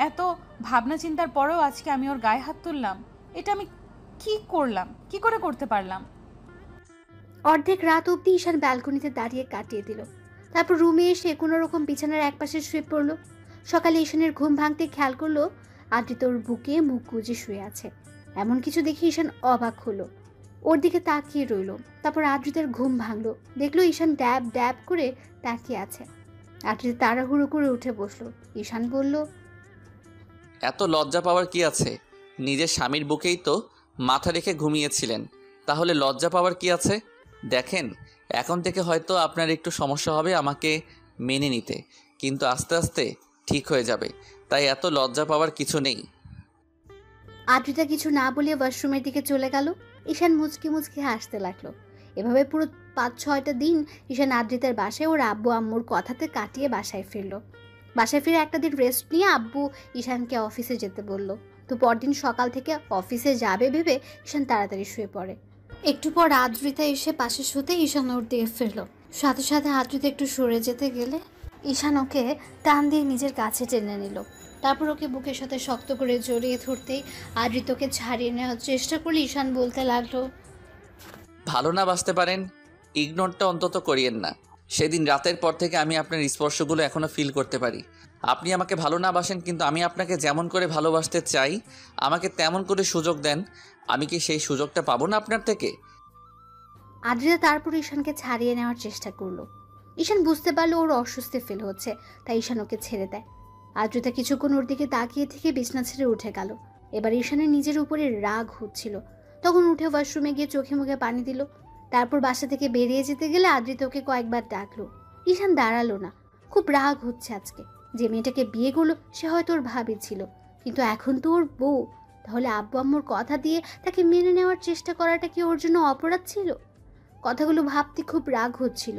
এত ভাবনা চিন্তার পরেও আজকে আমি ওর গায়ে হাত তুললাম। এটা আমি কি করলাম? কি করে করতে পারলাম? অর্ধেক রাত অবধি ঈশান ব্যালকনিতে দাঁড়িয়ে কাটিয়ে দিল। তারপর রুমে এসে কোনো রকম বিছানার একপাশে শুয়ে পড়লো। সকালে ঈশানের ঘুম ভাঙতে খেয়াল করলো আদ্রিতা ওর বুকে মুখ গুজে শুয়ে আছে। এমন কিছু দেখে ঈশান অবাক হলো, ওর দিকে তাকিয়ে রইল। তারপর আদ্রিতার ঘুম ভাঙলো, দেখলো ঈশান ড্যাব ড্যাব করে তাকিয়ে আছে। আদ্রিতা তাড়াহুড়ো করে উঠে বসলো। ঈশান বলল, এত লজ্জা পাওয়ার কি আছে? নিজের স্বামীর বুকেই তো মাথা রেখে ঘুমিয়েছিলেন, তাহলে লজ্জা পাওয়ার কি আছে? দেখেন, এখন থেকে হয়তো আপনার একটু সমস্যা হবে আমাকে মেনে নিতে, কিন্তু আস্তে আস্তে ঠিক হয়ে যাবে। তাই এত লজ্জা পাওয়ার কিছু নেই। আদ্রিতা কিছু না বলে ওয়াশরুমের দিকে চলে গেল। ঈশান মুচকি মুচকি হাসতে লাগলো। এভাবে পুরো 5-6টা দিন ঈশান আদ্রিতার বাসায় ওর আব্বু আম্মুর কথাতে কাটিয়ে বাসায় ফিরল। বাসায় ফিরে একটা দিন রেস্ট নিয়ে আব্বু ঈশানকে অফিসে যেতে বলল। তো পরদিন সকাল থেকে অফিসে যাবে ভেবে ঈশান তাড়াতাড়ি শুয়ে পড়ে। একটু পর আদ্রিতা এসে পাশে শুতে ঈশান ওর দিকে ফিরল। সাথে সাথে আদ্রিতা একটু সরে যেতে গেলে ঈশান ওকে টান দিয়ে নিজের কাছে টেনে নিল। তারপর ওকে বুকের সাথে শক্ত করে জড়িয়ে ধরতেই আদ্রিতাকে ছাড়িয়ে নেওয়ার চেষ্টা করলে ঈশান বলতে লাগলো, ভালো না বাসতে পারেন, ইগনোরটা অন্তত করিয়েন না। সেদিন রাতের পর থেকে আমি আপনার স্পর্শগুলো এখনও ফিল করতে পারি। আপনি আমাকে ভালো না বাসেন, কিন্তু আমি আপনাকে যেমন করে ভালোবাসতে চাই আমাকে তেমন করে সুযোগ দেন। আমি কি সেই সুযোগটা পাবো না আপনার থেকে? আদ্রিতা তারপর ঈশানকে ছাড়িয়ে নেওয়ার চেষ্টা করলো। ঈশান বুঝতে পারলো ওর অস্বস্তি ফিল হচ্ছে, তাই ঈশান ওকে ছেড়ে দেয়। আদ্রিতা কিছুক্ষণ ওর দিকে তাকিয়ে থেকে বিছনা ছেড়ে উঠে গেল। এবার ঈশানের নিজের উপরে রাগ হচ্ছিল। তখন উঠে ওয়াশরুমে গিয়ে চোখে মুখে পানি দিল। তারপর বাসা থেকে বেরিয়ে যেতে গেলে আদ্রিতা ওকে কয়েকবার ডাকলো। ঈশান দাঁড়ালো না। খুব রাগ হচ্ছে আজকে। যে মেয়েটাকে বিয়ে করলো সে হয়তো ওর ভাবি ছিল, কিন্তু এখন তো ওর বউ। তাহলে আব্বু আম্মুর কথা দিয়ে তাকে মেনে নেওয়ার চেষ্টা করাটা কি ওর জন্য অপরাধ ছিল? কথাগুলো ভাবতে খুব রাগ হচ্ছিল।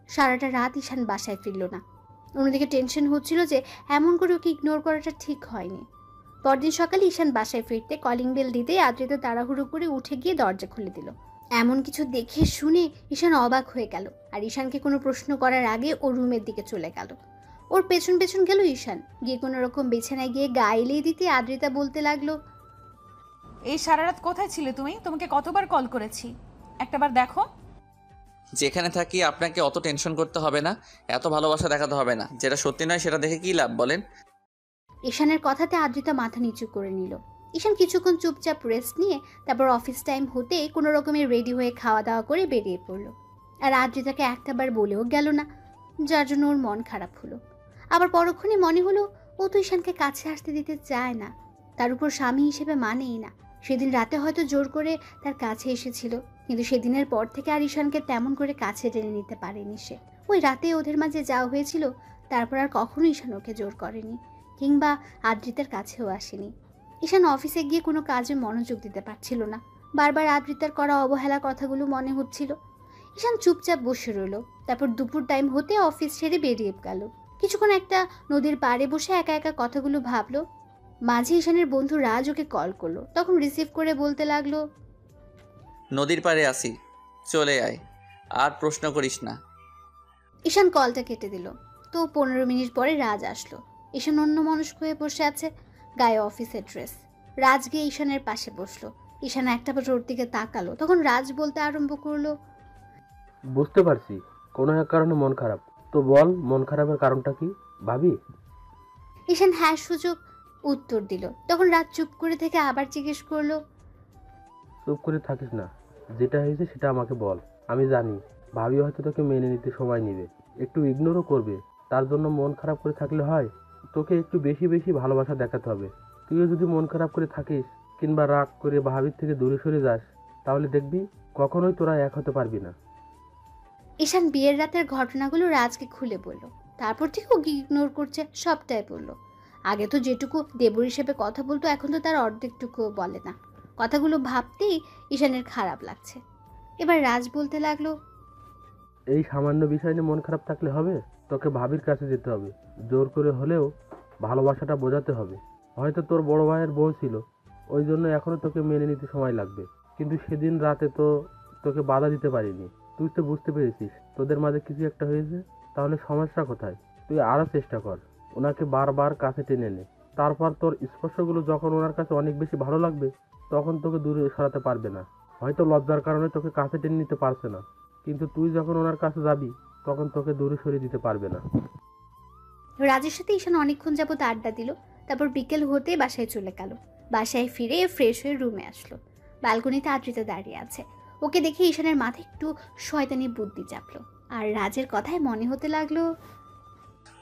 সারাটা রাত ঈশান বাসায় ফিরল না। অন্যদিকে টেনশন হচ্ছিল যে এমন করে ওকে ইগনোর করাটা ঠিক হয়নি। পরদিন সকালে ঈশান বাসায় ফিরতে কলিং বেল দিতেই আদ্রিতা তাড়াহুড়ো করে উঠে গিয়ে দরজা খুলে দিল। এমন কিছু দেখে শুনে ঈশান অবাক হয়ে গেল আর ঈশানকে কোনো প্রশ্ন করার আগে ওর রুমের দিকে চলে গেল। ওর পেছন পেছন গেল ঈশান। গিয়ে কোনো রকম বিছানায় গিয়ে গাইলেই দিতে আদ্রিতা বলতে লাগলো, এই সারা রাত কোথায় ছিলে তুমি? তোমাকে কতবার কল করেছি, একটাবার দেখো। যেখানে থাকি আপনাকে অত টেনশন করতে হবে না, এত ভালোবাসা দেখাতে হবে না। যেটা সত্যি নয় সেটা দেখে কি লাভ বলেন? ঈশানের কথাতে আদ্রিতা মাথা নিচু করে নিল। ঈশান কিছুক্ষণ চুপচাপ রেস্ট নিয়ে তারপর অফিস টাইম হতে কোনো রকমে রেডি হয়ে খাওয়া দাওয়া করে বেরিয়ে পড়লো। আর আদ্রিতাকে একটাবার বলেও গেল না, যার জন্য ওর মন খারাপ হলো। আবার পরক্ষণে মনে হলো ও তো ঈশানকে কাছে আসতে দিতে চায় না, তার উপর স্বামী হিসেবে মানেই না। সেদিন রাতে হয়তো জোর করে তার কাছে এসেছিল, কিন্তু সেদিনের পর থেকে আর ঈশানকে তেমন করে কাছে টেনে নিতে পারেনি সে। ওই রাতে ওদের মাঝে যাওয়া হয়েছিল, তারপর আর কখনো ঈশান ওকে জোর করেনি, কিংবা আদ্রিতার কাছেও আসেনি। ঈশান অফিসে গিয়ে কোনো কাজে মনোযোগ দিতে পারছিল না, বারবার আদ্রিতার করা অবহেলার কথাগুলো মনে হচ্ছিল। ঈশান চুপচাপ বসে রইল। তারপর দুপুর টাইম হতে অফিস ছেড়ে বেরিয়ে গেল। কিছুক্ষণ একটা নদীর পাড়ে বসে একা একা কথাগুলো ভাবলো। মাঝে ঈশানের বন্ধু রাজ ওকে কল করলো, তখন রিসিভ করে বলতে লাগলো, নদীর পাড়ে আসি, চলে আয়, আর প্রশ্ন করিস না। ঈশান কলটা কেটে দিল। তো 15 মিনিট পরে রাজ আসলো। ঈশান অন্যমনস্ক হয়ে বসে আছে, গায়ে অফিসের ড্রেস। রাজ গিয়ে ঈশানের পাশে বসলো। ঈশান একটাবার ওর দিকে তাকালো, তখন রাজ বলতে আরম্ভ করলো, বুঝতে পারছি কোনো এক কারণে মন খারাপ, তো বল মন খারাপের কারণটা কি ভাবি? ঈশান হ্যাঁ সুযোগ উত্তর দিল। তখন রাজ চুপ করে থেকে আবার জিজ্ঞেস করলো, চুপ করে থাকিস না, যেটা হয়েছে সেটা আমাকে বল। আমি জানি ভাবি হয়তো তোকে মেনে নিতে সময় নেবে, একটু ইগনোরও করবে। তার জন্য মন খারাপ করে থাকলে হয়? তোকে একটু বেশি বেশি ভালোবাসা দেখাতে হবে। তুইও যদি মন খারাপ করে থাকিস কিংবা রাগ করে ভাবির থেকে দূরে সরে যাস, তাহলে দেখবি কখনোই তোরা এক হতে পারবি না। ঈশান বিয়ের রাতের ঘটনাগুলো রাজকে খুলে বলল। তারপর থেকে ওকে ইগনোর করছে, সবটাই বলল। আগে তো যেটুকু দেবর হিসেবে কথা বলতো, এখন তো তার অর্ধেকটুকুও বলে না। কথাগুলো ভাবতেই ঈশানের খারাপ লাগছে। এবার রাজ বলতে লাগলো, এই সামান্য বিষয় নিয়ে মন খারাপ থাকলে হবে? তোকে ভাবির কাছে যেতে হবে, জোর করে হলেও ভালোবাসাটা বোঝাতে হবে। হয়তো তোর বড় ভাইয়ের বউ ছিল, ওই জন্য এখনো তোকে মেনে নিতে সময় লাগবে, কিন্তু সেদিন রাতে তো তোকে বাধা দিতে পারিনি। তুই তো বুঝতে পেরেছিস তোদের মাঝে কিছু একটা হয়েছে, তাহলে সমস্যা কোথায়? তুই আরও চেষ্টা কর, ওনাকে বারবার কাছে টেনে নে। তারপর তোর স্পর্শগুলো যখন ওনার কাছে অনেক বেশি ভালো লাগবে, তখন তোকে দূরে সরাতে পারবে না। হয়তো লজ্জার কারণে তোকে কাছে টেনে নিতে পারছে না, কিন্তু তুই যখন ওনার কাছে যাবি তখন তোকে দূরে সরিয়ে দিতে পারবে না। রাজের সাথে ঈশান অনেকক্ষণ যাবত আড্ডা দিল। তারপর বিকেল হতে বাসায় চলে গেল। বাসায় ফিরে ফ্রেশ হয়ে রুমে আসলো। ব্যালকনিতে আদ্রিতা দাঁড়িয়ে আছে। ওকে দেখে ঈশানের মাথায় একটু শয়তানি বুদ্ধি চাপলো। আর রাজের কথায় মনে হতে লাগলো,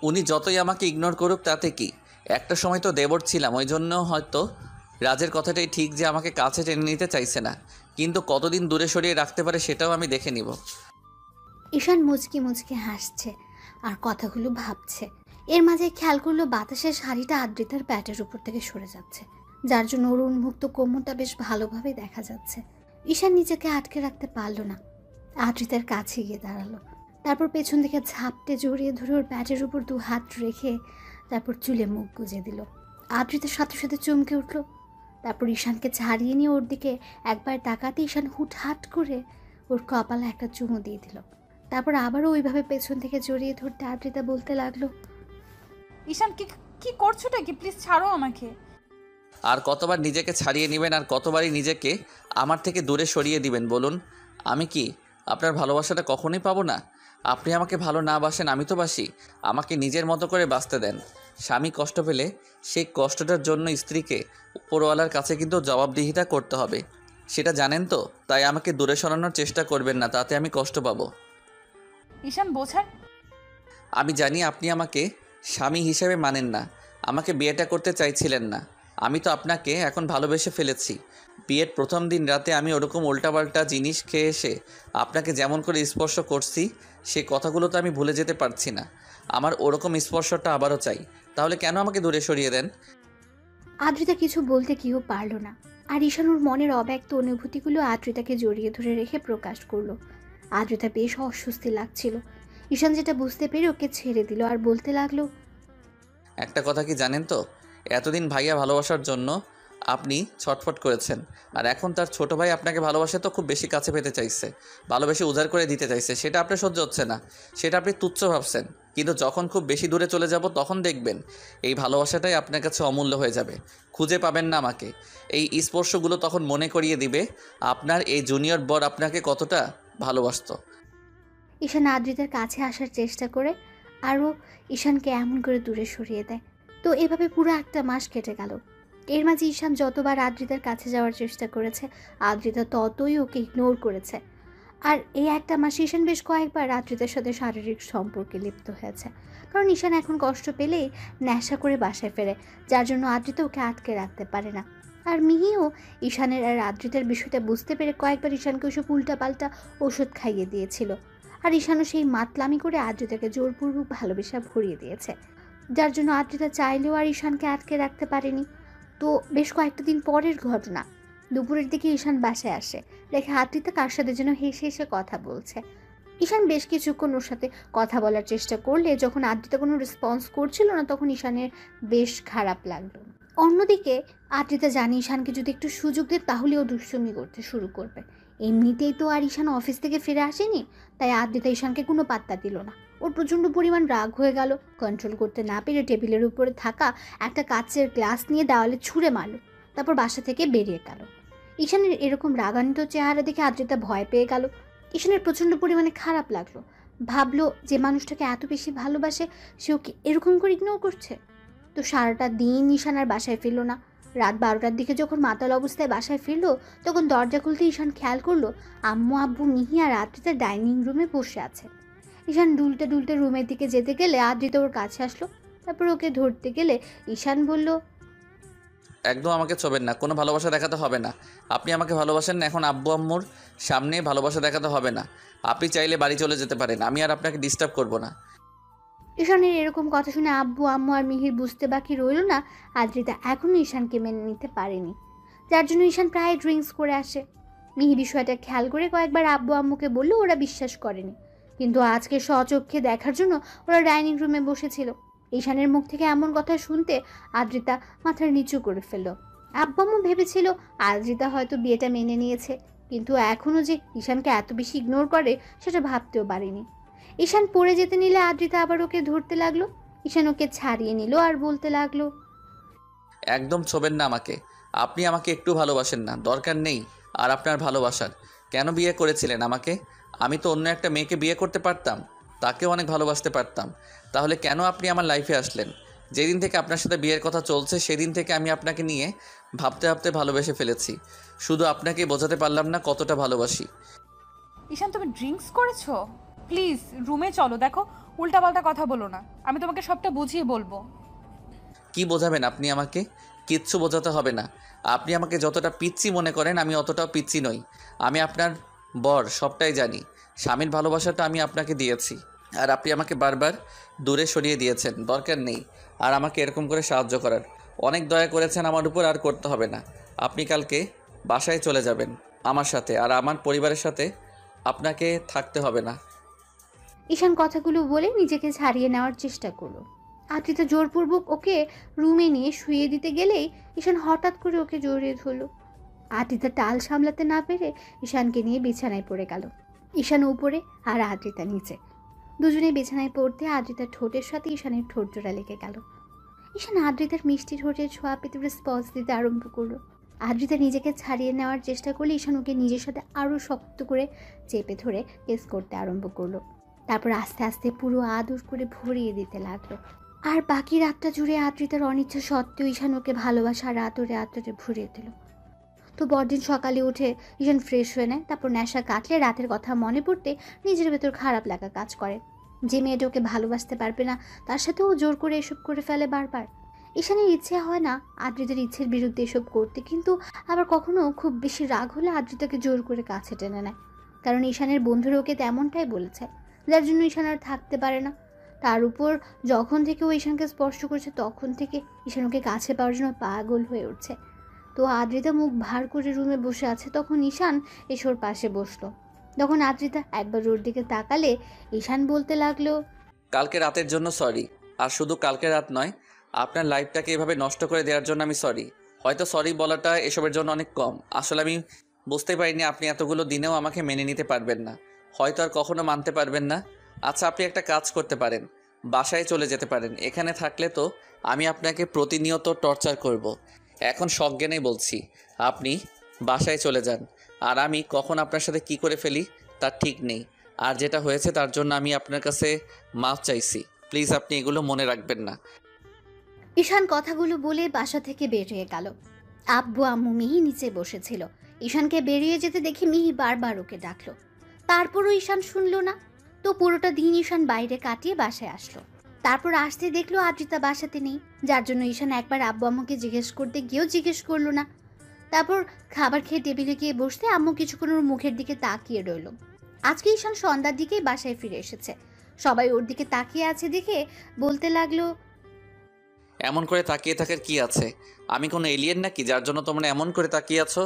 উনি যতই আমাকে ইগনোর করুক তাতে কি, একটা সময় তো দেবর ছিলাম, ওই জন্য হয়তো রাজের কথাটাই ঠিক যে আমাকে কাছে টেনে নিতে চাইছে না, কিন্তু কতদিন দূরে সরিয়ে রাখতে পারে সেটাও আমি দেখে নিব। ঈশান মুচকি মুচকি হাসছে আর কথাগুলো ভাবছে। এর মাঝে খেয়াল করলো বাতাসের শাড়িটা আদ্রিতার প্যাটের উপর থেকে সরে যাচ্ছে, যার জন্য ওর উন্মুক্ত কোমরটা বেশ ভালোভাবে দেখা যাচ্ছে। ঈশান নিজেকে আটকে রাখতে পারল না, আদ্রিতার কাছে গিয়ে দাঁড়ালো। তারপর পেছন থেকে ঝাপটে জড়িয়ে ধরে ওর প্যাটের উপর 2 হাত রেখে তারপর চুলে মুখ গুজে দিল। আদ্রিতার সাথে সাথে চমকে উঠল। তারপর ঈশানকে ছাড়িয়ে নিয়ে ওর দিকে একবার তাকাতে ঈশান হুটহাট করে ওর কপালে একটা চুমু দিয়ে দিল। তারপর আবারও ওইভাবে পেছন থেকে জড়িয়ে ধরতে আদ্রিতা বলতে লাগলো, ঈশান কি করছোটা কি? প্লিজ ছাড়ো আমাকে। আর কতবার নিজেকে ছাড়িয়ে নেবেন, আর কতবারই নিজেকে আমার থেকে দূরে সরিয়ে দিবেন বলুন? আমি কি আপনার ভালোবাসাটা কখনোই পাবো না? আপনি আমাকে ভালো না বাসেন, আমি তো বাসি। আমাকে নিজের মতো করে বাঁচতে দেন। স্বামী কষ্ট পেলে সেই কষ্টটার জন্য স্ত্রীকে উপরওয়ালার কাছে কিন্তু জবাবদিহিতা করতে হবে, সেটা জানেন তো? তাই আমাকে দূরে সরানোর চেষ্টা করবেন না, তাতে আমি কষ্ট পাবো। ঈশান বোঝার। আমি জানি আপনি আমাকে স্বামী হিসেবে মানেন না, আমাকে বিয়েটা করতে চাইছিলেন না। আমি তো আপনাকে এখন ভালোবেসে ফেলেছি। বিয়ের প্রথম দিন রাতে আমি ওরকম উল্টাপাল্টা জিনিস খেয়ে এসে আপনাকে যেমন করে স্পর্শ করছি, সেই কথাগুলো তো আমি ভুলে যেতে পারছি না। আমার ওরকম স্পর্শটা আবারও চাই। তাহলে কেন আমাকে দূরে সরিয়ে দেন? আদ্রিতা কিছু বলতে কেউ পারল না। আর ঈশান ওর মনের অব্যক্ত অনুভূতিগুলো আদ্রিতাকে জড়িয়ে ধরে রেখে প্রকাশ করলো। আদ্রিতা বেশ অস্বস্তি লাগছিল। ঈশান যেটা বুঝতে পেরে ওকে ছেড়ে দিল আর বলতে লাগলো, একটা কথা কি জানেন তো, এতদিন ভাইয়া ভালোবাসার জন্য আপনি ছটফট করেছেন, আর এখন তার ছোট ভাই আপনাকে ভালোবাসে তো খুব বেশি কাছে পেতে চাইছে, ভালোবেসে উজাড় করে দিতে চাইছে। সেটা আপনার সহ্য হচ্ছে না, সেটা আপনি তুচ্ছ ভাবছেন। কিন্তু যখন খুব বেশি দূরে চলে যাব তখন দেখবেন এই ভালোবাসাটাই আপনার কাছে অমূল্য হয়ে যাবে। খুঁজে পাবেন না আমাকে। এই স্পর্শগুলো তখন মনে করিয়ে দিবে আপনার এই জুনিয়র বর আপনাকে কতটা ভালোবাসতো। ঈশান আদ্রিতার কাছে আসার চেষ্টা করে আরও ঈশানকে এমন করে দূরে সরিয়ে দেয়। তো এভাবে পুরো 1 মাস কেটে গেল। এর মাঝে ঈশান যতবার আদ্রিতার কাছে যাওয়ার চেষ্টা করেছে, আদ্রিতা ততই ওকে ইগনোর করেছে। আর এই একটা মাসে ঈশান বেশ কয়েকবার আদ্রিতার সাথে শারীরিক সম্পর্কে লিপ্ত হয়েছে, কারণ ঈশান এখন কষ্ট পেলেই নেশা করে বাসায় ফেরে, যার জন্য আদ্রিতা ওকে আটকে রাখতে পারে না। আর মিহিও ঈশানের আর আদ্রিতার বিষয়টা বুঝতে পেরে কয়েকবার ঈশানকে ওসব উল্টাপাল্টা ওষুধ খাইয়ে দিয়েছিল। আর ঈশানও সেই মাতলামি করে আদ্রিতাকে জোরপূর্বক ভালোবাসা ভরিয়ে দিয়েছে, যার জন্য আদ্রিতা চাইলেও আর ঈশানকে আটকে রাখতে পারেনি। তো বেশ কয়েকটা দিন পরের ঘটনা, দুপুরের দিকে ঈশান বাসায় আসে, দেখে আদ্রিতা কার সাথে যেন হেসে হেসে কথা বলছে। ঈশান বেশ কিছুক্ষণ ওর সাথে কথা বলার চেষ্টা করলে যখন আদ্রিতা কোনো রেসপন্স করছিল না, তখন ঈশানের বেশ খারাপ লাগলো। অন্যদিকে আদ্রিতা জানি ঈশানকে যদি একটু সুযোগ দেয় তাহলে ও দুষ্টুমি করতে শুরু করবে। এমনিতেই তো আর ঈশান অফিস থেকে ফিরে আসেনি, তাই আদ্রিতা ঈশানকে কোনো পাত্তা দিল না। ওর প্রচণ্ড পরিমাণ রাগ হয়ে গেল, কন্ট্রোল করতে না পেরে টেবিলের উপরে থাকা একটা কাচের গ্লাস নিয়ে দেওয়ালে ছুঁড়ে মারল, তারপর বাসা থেকে বেরিয়ে গেল। ঈশানের এরকম রাগান্বিত চেহারা দেখে আদ্রিতা ভয় পেয়ে গেল। ঈশানের প্রচণ্ড পরিমাণে খারাপ লাগলো, ভাবলো যে মানুষটাকে এত বেশি ভালোবাসে সে ওকে এরকম করে ইগনোর করছে। তো সারাটা দিন ঈশান আর বাসায় ফিরল না। রাত 12টার দিকে যখন মাতাল অবস্থায় বাসায় ফিরলো, তখন দরজা খুলতে ঈশান খেয়াল করলো আম্মু, আব্বু, মিহি আর আদ্রিতা ডাইনিং রুমে বসে আছে। ঈশান দুলতে দুলতে রুমের দিকে যেতে গেলে আদ্রিতা ওর কাছে আসলো, তারপর ওকে ধরতে গেলে ঈশান বলল, একদম আমাকে ছোবেন না, কোনো ভালোবাসা দেখাতে হবে না। আপনি আমাকে ভালোবাসেন না, এখন আব্বু আম্মুর সামনে ভালোবাসা দেখাতে হবে না। আপনি চাইলে বাড়ি চলে যেতে পারেন, আমি আর আপনাকে ডিস্টার্ব করব না। ঈশানের এরকম কথা শুনে আব্বু, আম্মু আর মিহির বুঝতে বাকি রইল না আদ্রিতা এখনও ঈশানকে মেনে নিতে পারেনি, যার জন্য ঈশান প্রায় ড্রিঙ্কস করে আসে। মিহি বিষয়টা খেয়াল করে কয়েকবার আব্বু আম্মুকে বললেও ওরা বিশ্বাস করেনি, কিন্তু আজকে স্বচক্ষে দেখার জন্য ওরা ডাইনিং রুমে বসেছিল। ঈশানের মুখ থেকে এমন কথা শুনতে আদ্রিতা মাথার নিচু করে ফেলল। আব্বু আম্মু ভেবেছিল আদ্রিতা হয়তো বিয়েটা মেনে নিয়েছে, কিন্তু এখনও যে ঈশানকে এত বেশি ইগনোর করে সেটা ভাবতেও পারেনি। ঈশান পড়ে যেতে নিলে আদ্রিতা আবার ওকে ধরতে লাগলো। ঈশান ওকে ছাড়িয়ে নিল আর বলতে লাগলো, একদম ছোবেন না আমাকে। আপনি আমাকে একটু ভালোবাসেন না, দরকার নেই আর আপনার ভালোবাসার। কেন বিয়ে করেছিলেন আমাকে? আমি তো অন্য একটা মেয়েকে বিয়ে করতে পারতাম, তাকেও অনেক ভালোবাসতে পারতাম। তাহলে কেন আপনি আমার লাইফে আসলেন? যেদিন থেকে আপনার সাথে বিয়ের কথা চলছে সেদিন থেকে আমি আপনাকে নিয়ে ভাবতে ভাবতে ভালোবেসে ফেলেছি। শুধু আপনাকে বোঝাতে পারলাম না কতটা ভালোবাসি। ঈশান, তুমি ড্রিঙ্কস করেছো? প্লিজ রুমে চলো, দেখো উল্টাপাল্টা কথা বলো না, আমি তোমাকে সবটা বুঝিয়ে বলবো। কি বোঝাবেন আপনি আমাকে? কিচ্ছু বোঝাতে হবে না। আপনি আমাকে যতটা পিচ্চি মনে করেন আমি অতটাও পিচ্চি নই। আমি আপনার বর, সবটাই জানি। স্বামীর ভালোবাসাটা আমি আপনাকে দিয়েছি, আর আপনি আমাকে বারবার দূরে সরিয়ে দিয়েছেন। দরকার নেই আর আমাকে এরকম করে সাহায্য করার। অনেক দয়া করেছেন আমার উপর, আর করতে হবে না। আপনি কালকে বাসায় চলে যাবেন আমার সাথে, আর আমার পরিবারের সাথে আপনাকে থাকতে হবে না। ঈশান কথাগুলো বলে নিজেকে ছাড়িয়ে নেওয়ার চেষ্টা করলো। আদ্রিতা জোরপূর্বক ওকে রুমে নিয়ে শুয়ে দিতে গেলেই ঈশান হঠাৎ করে ওকে জড়িয়ে ধরলো। আদ্রিতা টাল সামলাতে না পেরে ঈশানকে নিয়ে বিছানায় পড়ে গেল। ঈশান উপরে আর আদ্রিতা নিচে। দুজনে বিছানায় পড়তে আদ্রিতার ঠোঁটের সাথে ঈশানের ঠোঁট জোড়া লেগে গেল। ঈশান আদ্রিতার মিষ্টি ঠোঁটের ছোঁয়া পেতে রেসপন্স দিতে আরম্ভ করলো। আদ্রিতা নিজেকে ছাড়িয়ে নেওয়ার চেষ্টা করলে ঈশান ওকে নিজের সাথে আরও শক্ত করে চেপে ধরে কেস করতে আরম্ভ করলো। তারপর আস্তে আস্তে পুরো আদর করে ভরিয়ে দিতে লাগলো। আর বাকি রাতটা জুড়ে আদ্রিতার অনিচ্ছা সত্ত্বেও ঈশান ওকে ভালোবাসা আর আদরে আদরে ভরিয়ে দিল। তো পরদিন সকালে উঠে ঈশান ফ্রেশ হয়ে নেয়, তারপর নেশা কাটলে রাতের কথা মনে পড়তে নিজের ভেতর খারাপ লাগা কাজ করে। যে মেয়েটা ওকে ভালোবাসতে পারবে না তার সাথেও জোর করে এসব করে ফেলে বারবার। ঈশানের ইচ্ছে হয় না আদ্রিতার ইচ্ছের বিরুদ্ধে এসব করতে, কিন্তু আবার কখনো খুব বেশি রাগ হলে আদ্রিতাকে জোর করে কাছে টেনে নেয়, কারণ ঈশানের বন্ধুরা ওকে তেমনটাই বলেছে, যার জন্য ঈশান আর থাকতে পারে না। তার উপর যখন থেকে ও ঈশানকে স্পর্শ করছে তখন থেকে ঈশান ওকে কাছে পাওয়ার জন্য পাগল হয়ে উঠছে। তো আদ্রিতা মুখ ভার করে রুমে বসে আছে, তখন ঈশান এসে ওর পাশে বসলো। তখন আদ্রিতা একবার ওর দিকে তাকালে ঈশান বলতে লাগলো, কালকে রাতের জন্য সরি। আর শুধু কালকে রাত নয়, আপনার লাইফটাকে এভাবে নষ্ট করে দেওয়ার জন্য আমি সরি। হয়তো সরি বলাটা এসবের জন্য অনেক কম। আসলে আমি বুঝতে পারিনি আপনি এতগুলো দিনেও আমাকে মেনে নিতে পারবেন না, হয়তো আর কখনো মানতে পারবেন না। আচ্ছা, আপনি একটা কাজ করতে পারেন, বাসায় চলে যেতে পারেন। এখানে থাকলে তো আমি আপনাকে প্রতিনিয়ত টর্চার করব। এখন সজ্ঞানেই বলছি, আপনি বাসায় চলে যান। আর আমি কখন আপনার সাথে কি করে ফেলি তার ঠিক নেই। আর যেটা হয়েছে তার জন্য আমি আপনার কাছে মাফ চাইছি। প্লিজ আপনি এগুলো মনে রাখবেন না। ঈশান কথাগুলো বলে বাসা থেকে বেরিয়ে গেল। আব্বু আম্মু মিহি নিচে বসেছিল। ঈশানকে বেরিয়ে যেতে দেখে মিহি বারবার ওকে ডাকলো, তারপরও ঈশান শুনলো না। তো পুরোটা দিন ঈশান বাইরে কাটিয়ে বাসায় আসলো। তারপর আসতে দেখলো আদ্রিতা বাসাতে নেই, যার জন্য ঈশান একবার আব্বু আম্মুকে জিজ্ঞেস করতে গিয়েও জিজ্ঞেস করলো না। তারপর খাবার খেয়ে টেবিলে গিয়ে বসতে আম্মু কিছুক্ষণ ওর মুখের দিকে তাকিয়ে রইল। আজকে ঈশান সন্ধ্যার দিকেই বাসায় ফিরে এসেছে। সবাই ওর দিকে তাকিয়ে আছে দেখে বলতে লাগলো, এমন করে তাকিয়ে থাকার কি আছে? আমি কোনো এলিয়েন নাকি যার জন্য তোমরা এমন করে তাকিয়ে আছো?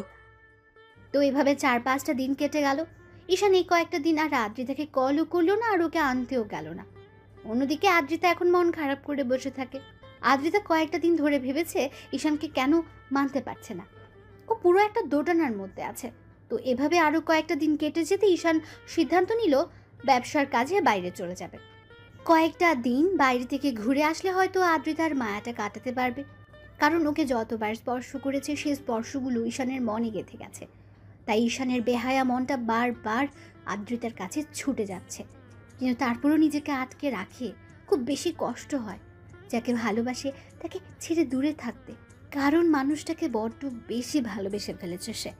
তো এভাবে 4-5টা দিন কেটে গেল। ঈশান এই কয়েকটা দিন আর আদ্রিতাকে কলও করলো না আর ওকে আনতেও গেল না। অন্যদিকে আদ্রিতা এখন মন খারাপ করে বসে থাকে। আদ্রিতা কয়েকটা দিন ধরে ভেবেছে ঈশানকে কেন মানতে পারছে না। ও পুরো একটা দোটানার মধ্যে আছে। তো এভাবে আরো কয়েকটা দিন কেটে যেতে ঈশান সিদ্ধান্ত নিল ব্যবসার কাজে বাইরে চলে যাবে। কয়েকটা দিন বাইরে থেকে ঘুরে আসলে হয়তো আদ্রিতার মায়াটা কাটাতে পারবে। কারণ ওকে যতবার স্পর্শ করেছে সেই স্পর্শগুলো ঈশানের মনে গেঁথে গেছে। তাই ঈশানের বেহায়া মনটা বারবার আদ্রিতার কাছে ছুটে যাচ্ছে। কিন্তু তারপরও নিজেকে আটকে রাখে। খুব বেশি কষ্ট হয় যাকে ভালোবাসে তাকে ছেড়ে দূরে থাকতে। কারণ মানুষটাকে বড্ড বেশি ভালোবেসে ফেলেছে সে।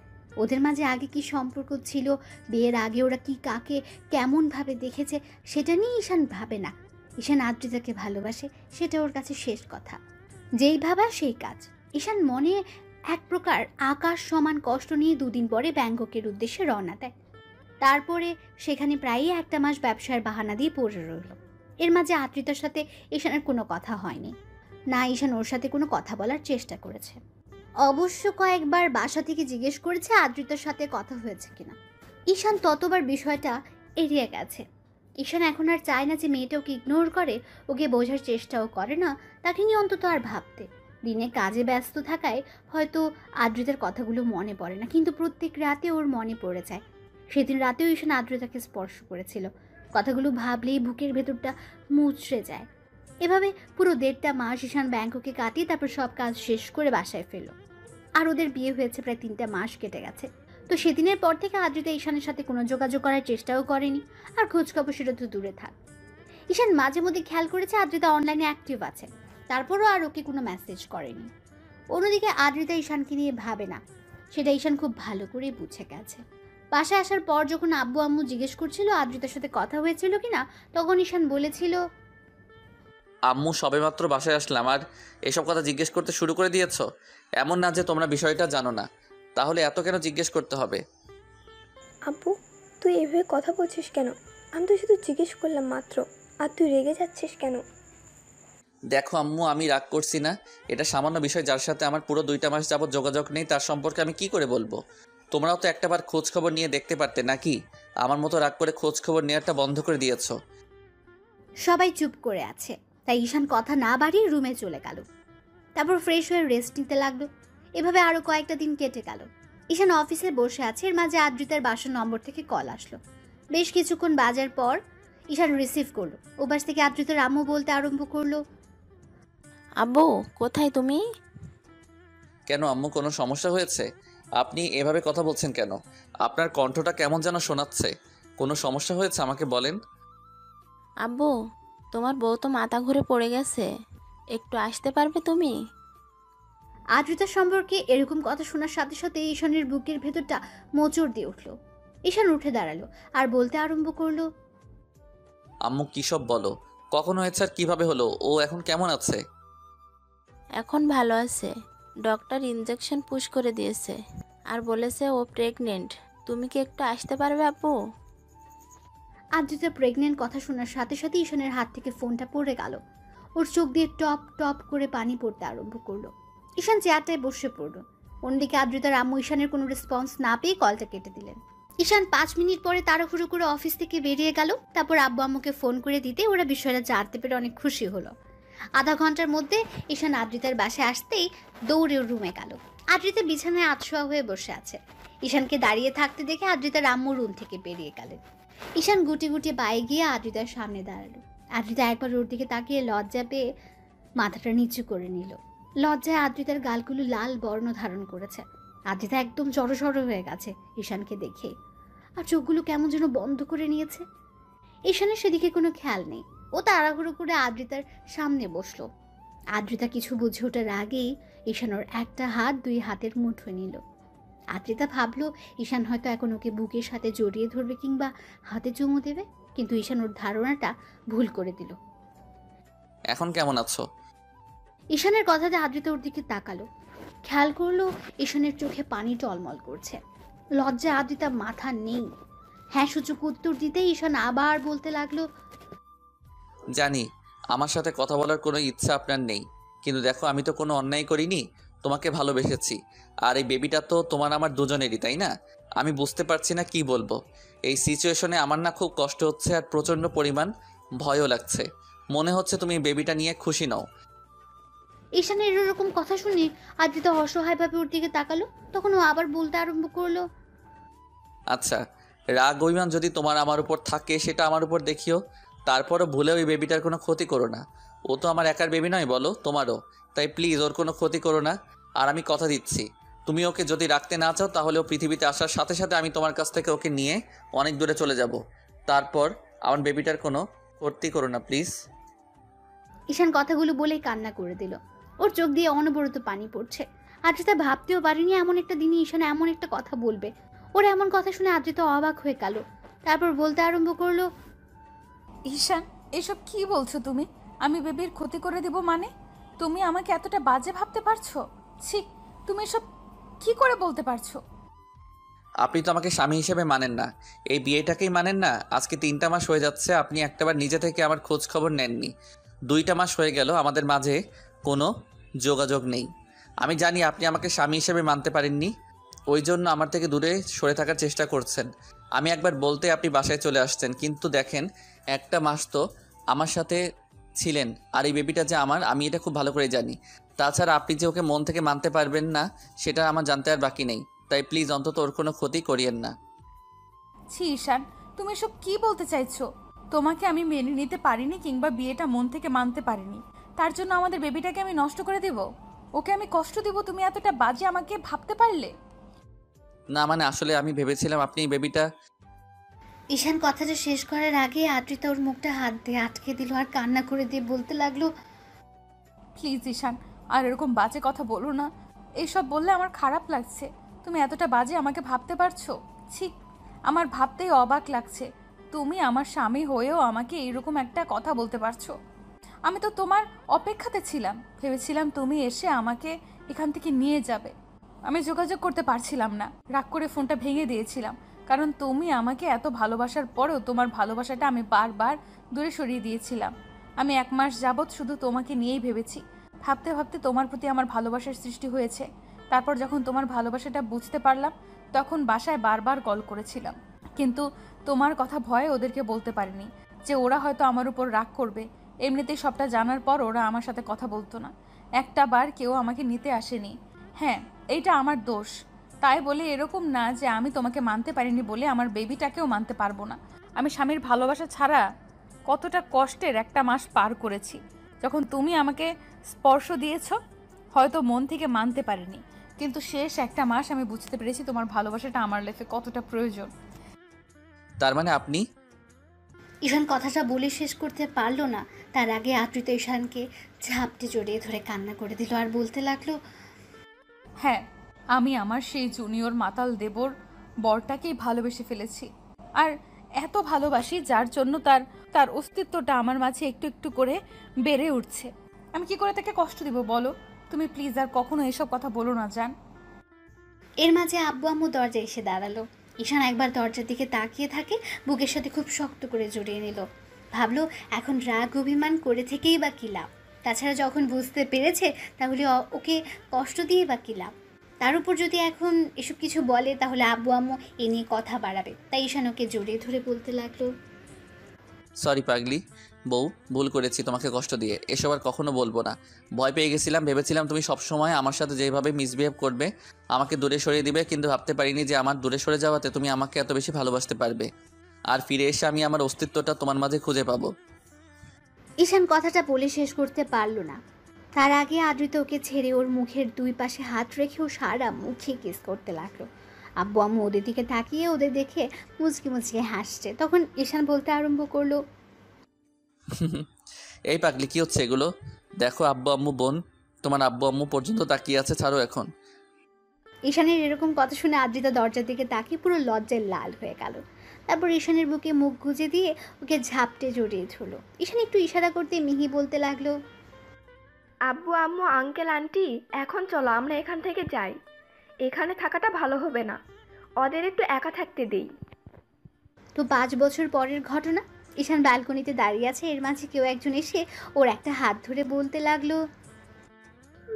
ওদের মাঝে আগে কি সম্পর্ক ছিল, বিয়ের আগে ওরা কি কাকে কেমনভাবে দেখেছে সেটা নিয়ে ঈশান ভাবে না। ঈশান আদ্রিতাকে ভালোবাসে, সেটা ওর কাছে শেষ কথা। যেই ভাবা সেই কাজ। ঈশান মনে এক প্রকার আকাশ সমান কষ্ট নিয়ে 2 দিন পরে ব্যাংককের উদ্দেশ্যে রওনা দেয়। তারপরে সেখানে প্রায়ই 1 মাস ব্যবসার বাহানা দিয়ে পড়ে রইল। এর মাঝে আদ্রিতার সাথে ঈশানের কোনো কথা হয়নি, না ঈশান ওর সাথে কোনো কথা বলার চেষ্টা করেছে। অবশ্য কয়েকবার বাসা থেকে জিজ্ঞেস করেছে আদ্রিতার সাথে কথা হয়েছে কিনা। ঈশান ততবার বিষয়টা এড়িয়ে গেছে। ঈশান এখন আর চায় না যে মেয়েটা ওকে ইগনোর করে, ওকে বোঝার চেষ্টাও করে না, তাকে নিয়ে অন্তত আর ভাবতে। দিনে কাজে ব্যস্ত থাকায় হয়তো আদ্রিতার কথাগুলো মনে পড়ে না, কিন্তু প্রত্যেক রাতে ওর মনে পড়ে যায়। সেদিন রাতেও ঈশান আদ্রিতাকে স্পর্শ করেছিল। কথাগুলো ভাবলেই বুকের ভেতরটা মুচড়ে যায়। এভাবে পুরো 1.5 মাস ঈশান ব্যাংককে কাটিয়ে তারপর সব কাজ শেষ করে বাসায় ফেরল। আর ওদের বিয়ে হয়েছে প্রায় 3টা মাস কেটে গেছে। তো সেদিনের পর থেকে আদ্রিতা ঈশানের সাথে কোনো যোগাযোগ করার চেষ্টাও করেনি, আর খোঁজখবর সেটা তো দূরে থাক। ঈশান মাঝে মধ্যে খেয়াল করেছে আদ্রিতা অনলাইনে অ্যাক্টিভ আছে, তারপরও আর ওকে কোনো মেসেজ করেনি। অন্যদিকে আদ্রিতা ঈশানকে নিয়ে ভাবে না, সেটা ঈশান খুব ভালো করেই বুঝে গেছে। বাসায় আসার পর যখন আব্বু আম্মু জিজ্ঞেস করছিল আদ্রিতার সাথে কথা হয়েছিল কিনা, তখন ঈশান বলেছিল, আম্মু সবেমাত্র বাসায় আসলাম আর এসব কথা জিজ্ঞেস করতে শুরু করে দিয়েছো? এমন না যে তোমরা বিষয়টা জানো না, তাহলে এত কেন জিজ্ঞেস করতে হবে? আব্বু, তুই এভাবে কথা বলছিস কেন? আমি তো শুধু জিজ্ঞেস করলাম মাত্র, আর তুই রেগে যাচ্ছিস কেন? দেখো আম্মু, আমি রাগ করছি না। এটা সামান্য বিষয়, যার সাথে আমার পুরো 2টা মাস যাবত যোগাযোগ নেই, তার সম্পর্কে আমি কি করে বলবো? তোমরাও তো একটাবার খোঁজ খবর নিয়ে দেখতে পারতে নাকি? আমার মতো রাগ করে খোঁজ খবর নেওয়াটা বন্ধ করে দিয়েছো। সবাই চুপ করে আছে, তাই ঈশান কথা না বাড়িয়ে রুমে চলে গেল। তারপর ফ্রেশ হয়ে রেস্ট নিতে লাগলো। এভাবে আরো কয়েকটা দিন কেটে গেল। ঈশান অফিসে বসে আছে, এর মাঝে আদ্রিতার বাসার নম্বর থেকে কল আসলো। বেশ কিছুক্ষণ বাজার পর ঈশান রিসিভ করলো। ওপাশ থেকে আদ্রিতার আম্মু বলতে আরম্ভ করলো, আব্বু কোথায় তুমি? কেন আম্মু, কোনো সমস্যা হয়েছে? আপনি এভাবে কথা বলছেন কেন? আপনার কণ্ঠটা কেমন যেন শোনাচ্ছে। কোনো সমস্যা হয়েছে আমাকে বলেন। আব্বু তোমার বউ তো মাথা ঘুরে পড়ে গেছে, একটু আসতে পারবে তুমি? আদ্রিতার সম্পর্কে এরকম কথা শোনার সাথে সাথে ঈশানের বুকের ভেতরটা মোচড় দিয়ে উঠলো। ঈশান উঠে দাঁড়ালো আর বলতে আরম্ভ করলো, আম্মু কী সব বলো? কখন হয়েছে আর কিভাবে হলো? ও এখন কেমন আছে? এখন ভালো আছে। ডক্টর ইনজেকশন পুশ করে দিয়েছে আর বলেছে ও প্রেগনেন্ট। তুমি কি একটু আসতে পারবে আব্বু? আদ্রিতা প্রেগনেন্ট কথা শোনার সাথে সাথে ঈশানের হাত থেকে ফোনটা পড়ে গেল। ওর চোখ দিয়ে টপ টপ করে পানি পড়তে আরম্ভ করলো। ঈশান চেয়ারটায় বসে পড়লো। অন্যদিকে আদ্রিতার আম্মু ঈশানের কোনো রেসপন্স না পেয়ে কলটা কেটে দিলেন। ঈশান 5 মিনিট পরে তাড়াহুড়ো করে অফিস থেকে বেরিয়ে গেল। তারপর আব্বু আম্মুকে ফোন করে দিতে ওরা বিষয়টা জানতে পেরে অনেক খুশি হলো। আধা ঘন্টার মধ্যে ঈশান আদ্রিতার বাসায় আসতেই দৌড়ে ওর রুমে গেল। আদ্রিতা বিছানায় আতশোয়া হয়ে বসে আছে। ঈশানকে দাঁড়িয়ে থাকতে দেখে আদ্রিতার আম্মু রুম থেকে বেরিয়ে গেলেন। ঈশান গুটি গুটি পায়ে গিয়ে আদ্রিতার সামনে দাঁড়ালো। আদ্রিতা একবার ওর দিকে তাকিয়ে লজ্জা পেয়ে মাথাটা নিচু করে নিল। লজ্জায় আদ্রিতার গালগুলো লাল বর্ণ ধারণ করেছে। আদ্রিতা একদম জড়সড় হয়ে গেছে ঈশানকে দেখে, আর চোখগুলো কেমন যেন বন্ধ করে নিয়েছে। ঈশানের সেদিকে কোনো খেয়াল নেই। ও তাড়াহুড়ো করে আদ্রিতার সামনে বসলো। আদ্রিতা কিছু বুঝে ওঠার আগেই ঈশান ওর একটা হাত দুই হাতের মুঠোয় নিল। আদ্রিতা ভাবলো ঈশান হয়তো এখন ওকে বুকের সাথে জড়িয়ে ধরবে কিংবা হাতে চুমু দেবে, কিন্তু ঈশান ওর ধারণাটা ভুল করে দিল। এখন কেমন আছো? ঈশানের কথাতে আদ্রিতা ওর দিকে তাকালো, খেয়াল করলো ঈশানের চোখে পানি টলমল করছে। লজ্জা আদ্রিতা মাথা নেই। হ্যাঁ সূচক উত্তর দিতেই ঈশান আবার বলতে লাগলো, জানি আমার সাথে কথা বলার কোনো ইচ্ছা আপনার নেই, কিন্তু দেখো আমি তো কোনো অন্যায় করিনি, তোমাকে ভালোবেসেছি। আর এই বেবিটা তো তোমার আমার দুজনেরই, তাই না? আমি বুঝতে পারছি না কি বলবো। এই সিচুয়েশনে আমার না খুব কষ্ট হচ্ছে আর প্রচণ্ড পরিমাণ ভয়ও লাগছে। মনে হচ্ছে তুমি বেবিটা নিয়ে খুশি নও। ঈশানের এরকম কথা শুনে আদ্রিতা অসহায়ভাবে ওর দিকে তাকালো। তখন ও আবার বলতে আরম্ভ করলো, আচ্ছা, রাগ অভিমান যদি তোমার আমার উপর থাকে সেটা আমার উপর দেখিও, তারপরও ভুলেও এই বেবিটার কোনো ক্ষতি করো না। ও তো আমার একার বেবি নয় বলো, তোমারও। তাই প্লিজ ওর কোনো ক্ষতি করো না। আর আমি কথা দিচ্ছি, তুমি ওকে যদি রাখতে না চাও তাহলে ও পৃথিবীতে আসার সাথে সাথে আমি তোমার কাছ থেকে ওকে নিয়ে অনেক দূরে চলে যাব। তারপর আমার বেবিটার কোনো ক্ষতি করো না প্লিজ। ঈশান কথাগুলো বলেই কান্না করে দিল। ওর চোখ দিয়ে অনবরত পানি পড়ছে। আদ্রিতা ভাবতেও পারেনি এমন একটা দিনে ঈশান এমন একটা কথা বলবে। ওর এমন কথা শুনে আদ্রিতা অবাক হয়ে গেল। তারপর বলতে আরম্ভ করলো, ঈশান, এসব কি বলছো তুমি? আমি বেবির ক্ষতি করে দিব মানে? তুমি আমাকে এতটা বাজে ভাবতে পারছো? ছি, তুমি এসব কি করে বলতে পারছো? আপনি তো আমাকে স্বামী হিসেবে মানেন না, এই বিয়েটাকেই মানেন না। আজকে 3টা মাস হয়ে যাচ্ছে, আপনি একটাবার নিজে থেকে আমার খোঁজ খবর নেননি। 2টা মাস হয়ে গেল আমাদের মাঝে কোনো যোগাযোগ নেই। আমি জানি আপনি আমাকে স্বামী হিসেবে মানতে পারেননি, ওই জন্য আমার থেকে দূরে সরে থাকার চেষ্টা করছেন। আমি একবার বলতে আপনি বাসায় চলে আসছেন, কিন্তু দেখেন 1টা মাস তো আমার সাথে ছিলেন। আর এই বেবিটা যে আমার, আমি এটা খুব ভালো করে জানি। তাছাড়া আপনি যে ওকে মন থেকে মানতে পারবেন না সেটা আমার জানতে আর বাকি নেই। তাই প্লিজ অন্তত ওর কোনো ক্ষতি করিয়েন না। ছি ঈশান, তুমি এসব কি বলতে চাইছো? তোমাকে আমি মেনে নিতে পারিনি কিংবা বিয়েটা মন থেকে মানতে পারিনি, তার জন্য আমাদের বেবিটাকে আমি নষ্ট করে দেব? ওকে আমি কষ্ট দেব? তুমি এতটা বাজে আমাকে ভাবতে পারলে? না মানে আসলে আমি ভেবেছিলাম আপনি এই বেবিটা। ঈশান কথাটা শেষ করার আগে আদ্রিতা ওর মুখটা হাত দিয়ে আটকে দিল আর কান্না করে দিয়ে বলতে লাগলো, প্লিজ ঈশান, আর এরকম বাজে কথা বলো না। এইসব বললে আমার খারাপ লাগছে। তুমি এতটা বাজে আমাকে ভাবতে পারছো? ছি, আমার ভাবতেই অবাক লাগছে। তুমি আমার স্বামী হয়েও আমাকে এইরকম একটা কথা বলতে পারছো? আমি তো তোমার অপেক্ষাতে ছিলাম, ভেবেছিলাম তুমি এসে আমাকে এখান থেকে নিয়ে যাবে। আমি যোগাযোগ করতে পারছিলাম না, রাগ করে ফোনটা ভেঙে দিয়েছিলাম, কারণ তুমি আমাকে এত ভালোবাসার পরেও তোমার ভালোবাসাটা আমি বারবার দূরে সরিয়ে দিয়েছিলাম। আমি 1 মাস যাবৎ শুধু তোমাকে নিয়েই ভেবেছি। ভাবতে ভাবতে তোমার প্রতি আমার ভালোবাসার সৃষ্টি হয়েছে। তারপর যখন তোমার ভালোবাসাটা বুঝতে পারলাম তখন বাসায় বারবার কল করেছিলাম, কিন্তু তোমার কথা ভয়ে ওদেরকে বলতে পারিনি যে ওরা হয়তো আমার উপর রাগ করবে। এমনিতেই সবটা জানার পর ওরা আমার সাথে কথা বলতো না। একটা বার কেউ আমাকে নিতে আসেনি। হ্যাঁ, এইটা আমার দোষ। তাই বলে এরকম না যে আমি তোমাকে মানতে পারিনি বলে আমার বেবিটাকেও মানতে পারবো না। আমি স্বামীর ভালোবাসা ছাড়া কতটা কষ্টের 1টা মাস পার করেছি। যখন তুমি আমাকে স্পর্শ দিয়েছ হয়তো মন থেকে মানতে পারিনি, কিন্তু শেষ 1টা মাস আমি বুঝতে পেরেছি তোমার ভালোবাসাটা আমার লাইফে কতটা প্রয়োজন। তার মানে আপনি। ঈশান কথাটা বলে শেষ করতে পারলো না। তার আগে আদ্রিতা ঈশানকে ঝাপটে জড়িয়ে ধরে কান্না করে দিল আর বলতে লাগলো, হ্যাঁ, আমি আমার সেই জুনিয়র মাতাল দেবর বরটাকেই ভালোবেসে ফেলেছি। আর এত ভালোবাসি যার জন্য তার অস্তিত্বটা আমার মাঝে একটু একটু করে বেড়ে উঠছে। আমি কি করে তাকে কষ্ট দিব বলো? তুমি প্লিজ আর কখনো এসব কথা বলো না জান। এর মাঝে আব্বু আম্মু দরজায় এসে দাঁড়ালো। ঈশান একবার দরজার দিকে তাকিয়ে থাকে, বুকের সাথে খুব শক্ত করে জড়িয়ে নিল। ভাবলো এখন রাগ অভিমান করে থেকেই বা কী লাভ? তাছাড়া যখন বুঝতে পেরেছে তাহলে ওকে কষ্ট দিয়ে বা কী লাভ? তার উপর যদি এখন এসব কিছু বলে তাহলে আব্বু আম্মু এ নিয়ে কথা বাড়াবে। তাই ঈশান ওকে জড়িয়ে ধরে বলতে লাগলো, সরি পাগলি বউ, ভুল করেছি তোমাকে কষ্ট দিয়ে। এসব আর কখনো বলবো না। ভয় পেয়ে গেছিলাম, ভেবেছিলাম তুমি সবসময় আমার সাথে যেভাবে মিসবিহেভ করবে আমাকে দূরে সরিয়ে দিবে, কিন্তু ভাবতে পারিনি যে আমার দূরে সরে যাওয়াতে তুমি আমাকে এত বেশি ভালোবাসতে পারবে। আর ফিরে এসে আমি আমার অস্তিত্বটা তোমার মাঝে খুঁজে পাবো। ঈশান কথাটা বলে শেষ করতে পারলো না। তার আগে আদ্রিতা ওকে ছেড়ে ওর মুখের 2 পাশে হাত রেখে ও সারা মুখে কিস করতে লাগলো। আব্বু আম্মু ওদের দিকে তাকিয়ে ওদের দেখে মুচকি মুচকি হাসছে। তখন ঈশান বলতে আরম্ভ করলো, এই পাগলি কি হচ্ছে এগুলো? দেখো আব্বু আম্মু বোন, তোমার আব্বু আম্মু পর্যন্ত তাকিয়ে আছে, ছাড়ো এখন। ঈশানের এরকম কথা শুনে আদ্রিতা দরজার দিকে তাকিয়ে পুরো লজ্জায় লাল হয়ে গেল। তারপর ঈশানের বুকে মুখ গুজে দিয়ে ওকে ঝাপটে জড়িয়ে ধরলো। ঈশান একটু ইশারা করতে মিহি বলতে লাগলো, আব্বু আম্মু আঙ্কেল আন্টি এখন চলো আমরা এখান থেকে যাই, এখানে থাকাটা ভালো হবে না, ওদের একটু একা থাকতে দেই। তো 5 বছর পরের ঘটনা। ঈশান ব্যালকনিতে দাঁড়িয়ে আছে, এর মাঝে কেউ একজন এসে ওর একটা হাত ধরে বলতে লাগলো,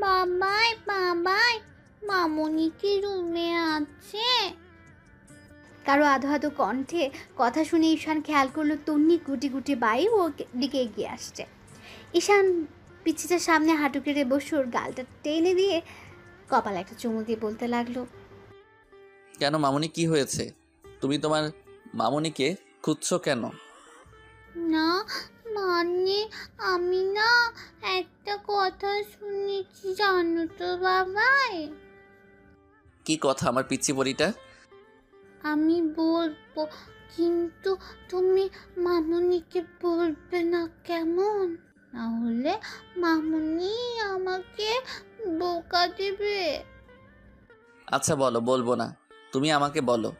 বাবাই বাবাই মামুনি কি রুমে আছে? কারো আধো আধো কণ্ঠে কথা শুনে ঈশান খেয়াল করলো তন্নি গুটি গুটি বাই ওর দিকে এগিয়ে আসছে। ঈশান পিছিটা সামনে হাঁটু কেড়ে বসে ওর গালটা টেনে দিয়ে কপালে একটা চুমু দিয়ে বলতে লাগলো, কেন মামুনি, কি হয়েছে? তুমি তোমার মামুনিকে খুঁজছো কেন? না মানে আমি না একটা কথা শুনেছি জানো তো বাবাই। কি কথা আমার পিচ্চি পরিটা? আমি বলবো কিন্তু তুমি মামুনিকে বলবে না কেমন? না হলে মামুনি আমাকে বোকা দেবে। আচ্ছা বলো, বলবো না, তুমি আমাকে বলো।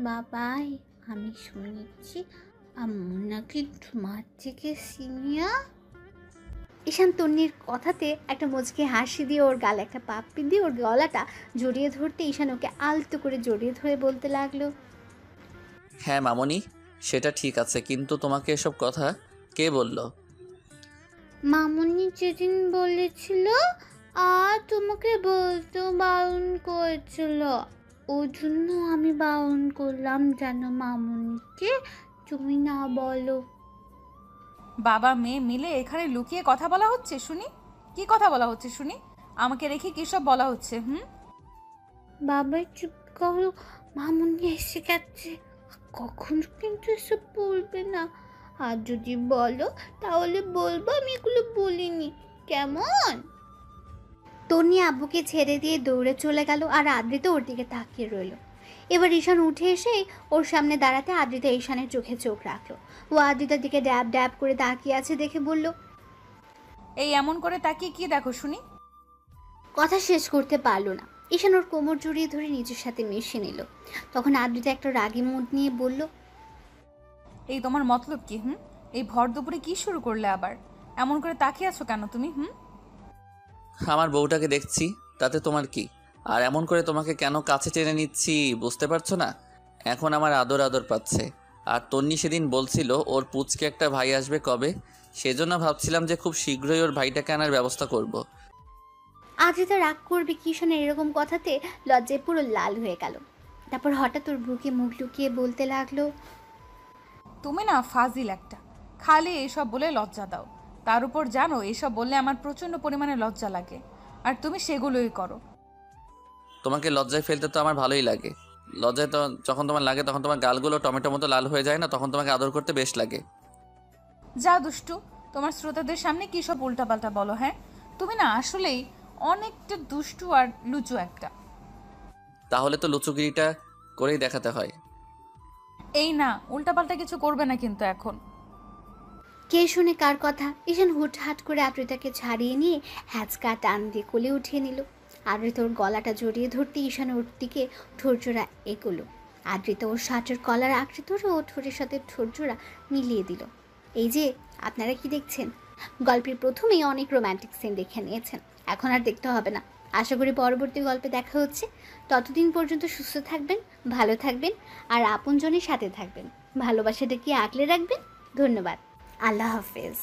বাবাই আমি শুনেছি আম্মু নাকি তোমার থেকে সিনিয়র। ঈশান তন্নির কথাতে একটা মুচকি হাসি দিয়ে ওর গালে একটা পাপ্পি দিয়ে ওর গলাটা জড়িয়ে ধরতে ঈশান ওকে আলতো করে জড়িয়ে ধরে বলতে লাগলো, হ্যাঁ মামুনি, সেটা ঠিক আছে, কিন্তু তোমাকে এসব কথা কে বলল? মামুনি যেদিন বলেছিল আর তোমাকে বলতে বারণ করেছিল, ওই জন্য আমি বারণ করলাম যেন মামুনিকে তুমি না বলো। বাবা মেয়ে মিলে এখানে লুকিয়ে কথা বলা হচ্ছে শুনি? কি কথা বলা হচ্ছে শুনি? আমাকে রেখে কি সব বলা হচ্ছে? বাবা চুপ করো, মামুনি এসে গেছে, কখনো কিন্তু এসব বলবে না, আর যদি বলো তাহলে বলবো আমি এগুলো বলিনি, কেমন? তন্নি আব্বুকে ছেড়ে দিয়ে দৌড়ে চলে গেল আর আদ্রিতা ওর দিকে তাকিয়ে রইল। এবার ঈশান উঠে এসে ওর সামনে দাঁড়াতে আদ্রিতা ঈশানের চোখে চোখ রাখলো। ও আদ্রিতার দিকে ড্যাব ড্যাব করে তাকিয়ে আছে দেখে বলল, এই এমন করে তাকিয়ে কি দেখো শুনি? কথা শেষ করতে পারলো না। ঈশান ওর কোমর জড়িয়ে ধরে নিজের সাথে মিশে নিল। তখন আদ্রিতা একটা রাগী মুড নিয়ে বলল, এই তোমার মতলব কি? এই ভর দুপুরে কি শুরু করলে আবার? এমন করে তাকিয়ে আছো কেন তুমি? আমার বউটাকে দেখছি, তাতে তোমার কি? আর এমন করে তোমাকে কেন কাছে টেনে নিচ্ছি বুঝতে পারছো না? এখন আমার আদর আদর পাচ্ছে। আর তন্নি সেদিন বলছিল ওর পুচকে একটা ভাই আসবে কবে, সেজন্য ভাবছিলাম যে খুব শীঘ্রই ওর ভাইটাকে আনার ব্যবস্থা করব। আদ্রিতা রাগ করবে কি ঈশানের এরকম কথাতে লজ্জায় পুরো লাল হয়ে গেল। তারপর হঠাৎ ওর বুকে মুখ লুকিয়ে বলতে লাগলো, তুমি না ফাজিল একটা, খালি এসব বলে লজ্জা দাও। তার উপর জানো এসব বললে আমার প্রচন্ড পরিমাণে লজ্জা লাগে, আর তুমি সেগুলোই করো। তোমাকে লজ্জায় ফেলতে তো আমার ভালোই লাগে। লজ্জায় তো যখন তোমার লাগে তখন তোমার গালগুলো টমেটো মতো লাল হয়ে যায় না, তখন তোমাকে আদর করতে বেশ লাগে। যা দুষ্টু, তোমার শ্রোতাদের সামনে কি সব উল্টাপাল্টা বলো? তুমি না আসলেই অনেকটা দুষ্টু আর লুচু একটা। তাহলে তো লুচুগিরিটা করেই দেখাতে হয়। এই না, উল্টাপাল্টা কিছু করবে না কিন্তু এখন। কে শুনে কার কথা? ঈশান হুটহাট করে আদ্রিতাকে ছাড়িয়ে নিয়ে হ্যাঁচকা টান দিয়ে কোলে উঠিয়ে নিল। আদ্রিতা ওর গলাটা জড়িয়ে ধরতে ঈশান ওর দিকে ঠোরজোড়া এগোলো। আদ্রিতা ওর শার্টের কলার আঁকড়ে ধরে ও ঠোঁটের সাথে ঠোরজোড়া মিলিয়ে দিল। এই যে আপনারা কি দেখছেন, গল্পের প্রথমেই অনেক রোম্যান্টিক সিন দেখে নিয়েছেন, এখন আর দেখতে হবে না। আশা করি পরবর্তী গল্পে দেখা হচ্ছে। ততদিন পর্যন্ত সুস্থ থাকবেন, ভালো থাকবেন আর আপনজনের সাথে থাকবেন। ভালোবাসাটা কি আগলে রাখবেন। ধন্যবাদ। আল্লাহ হাফেজ।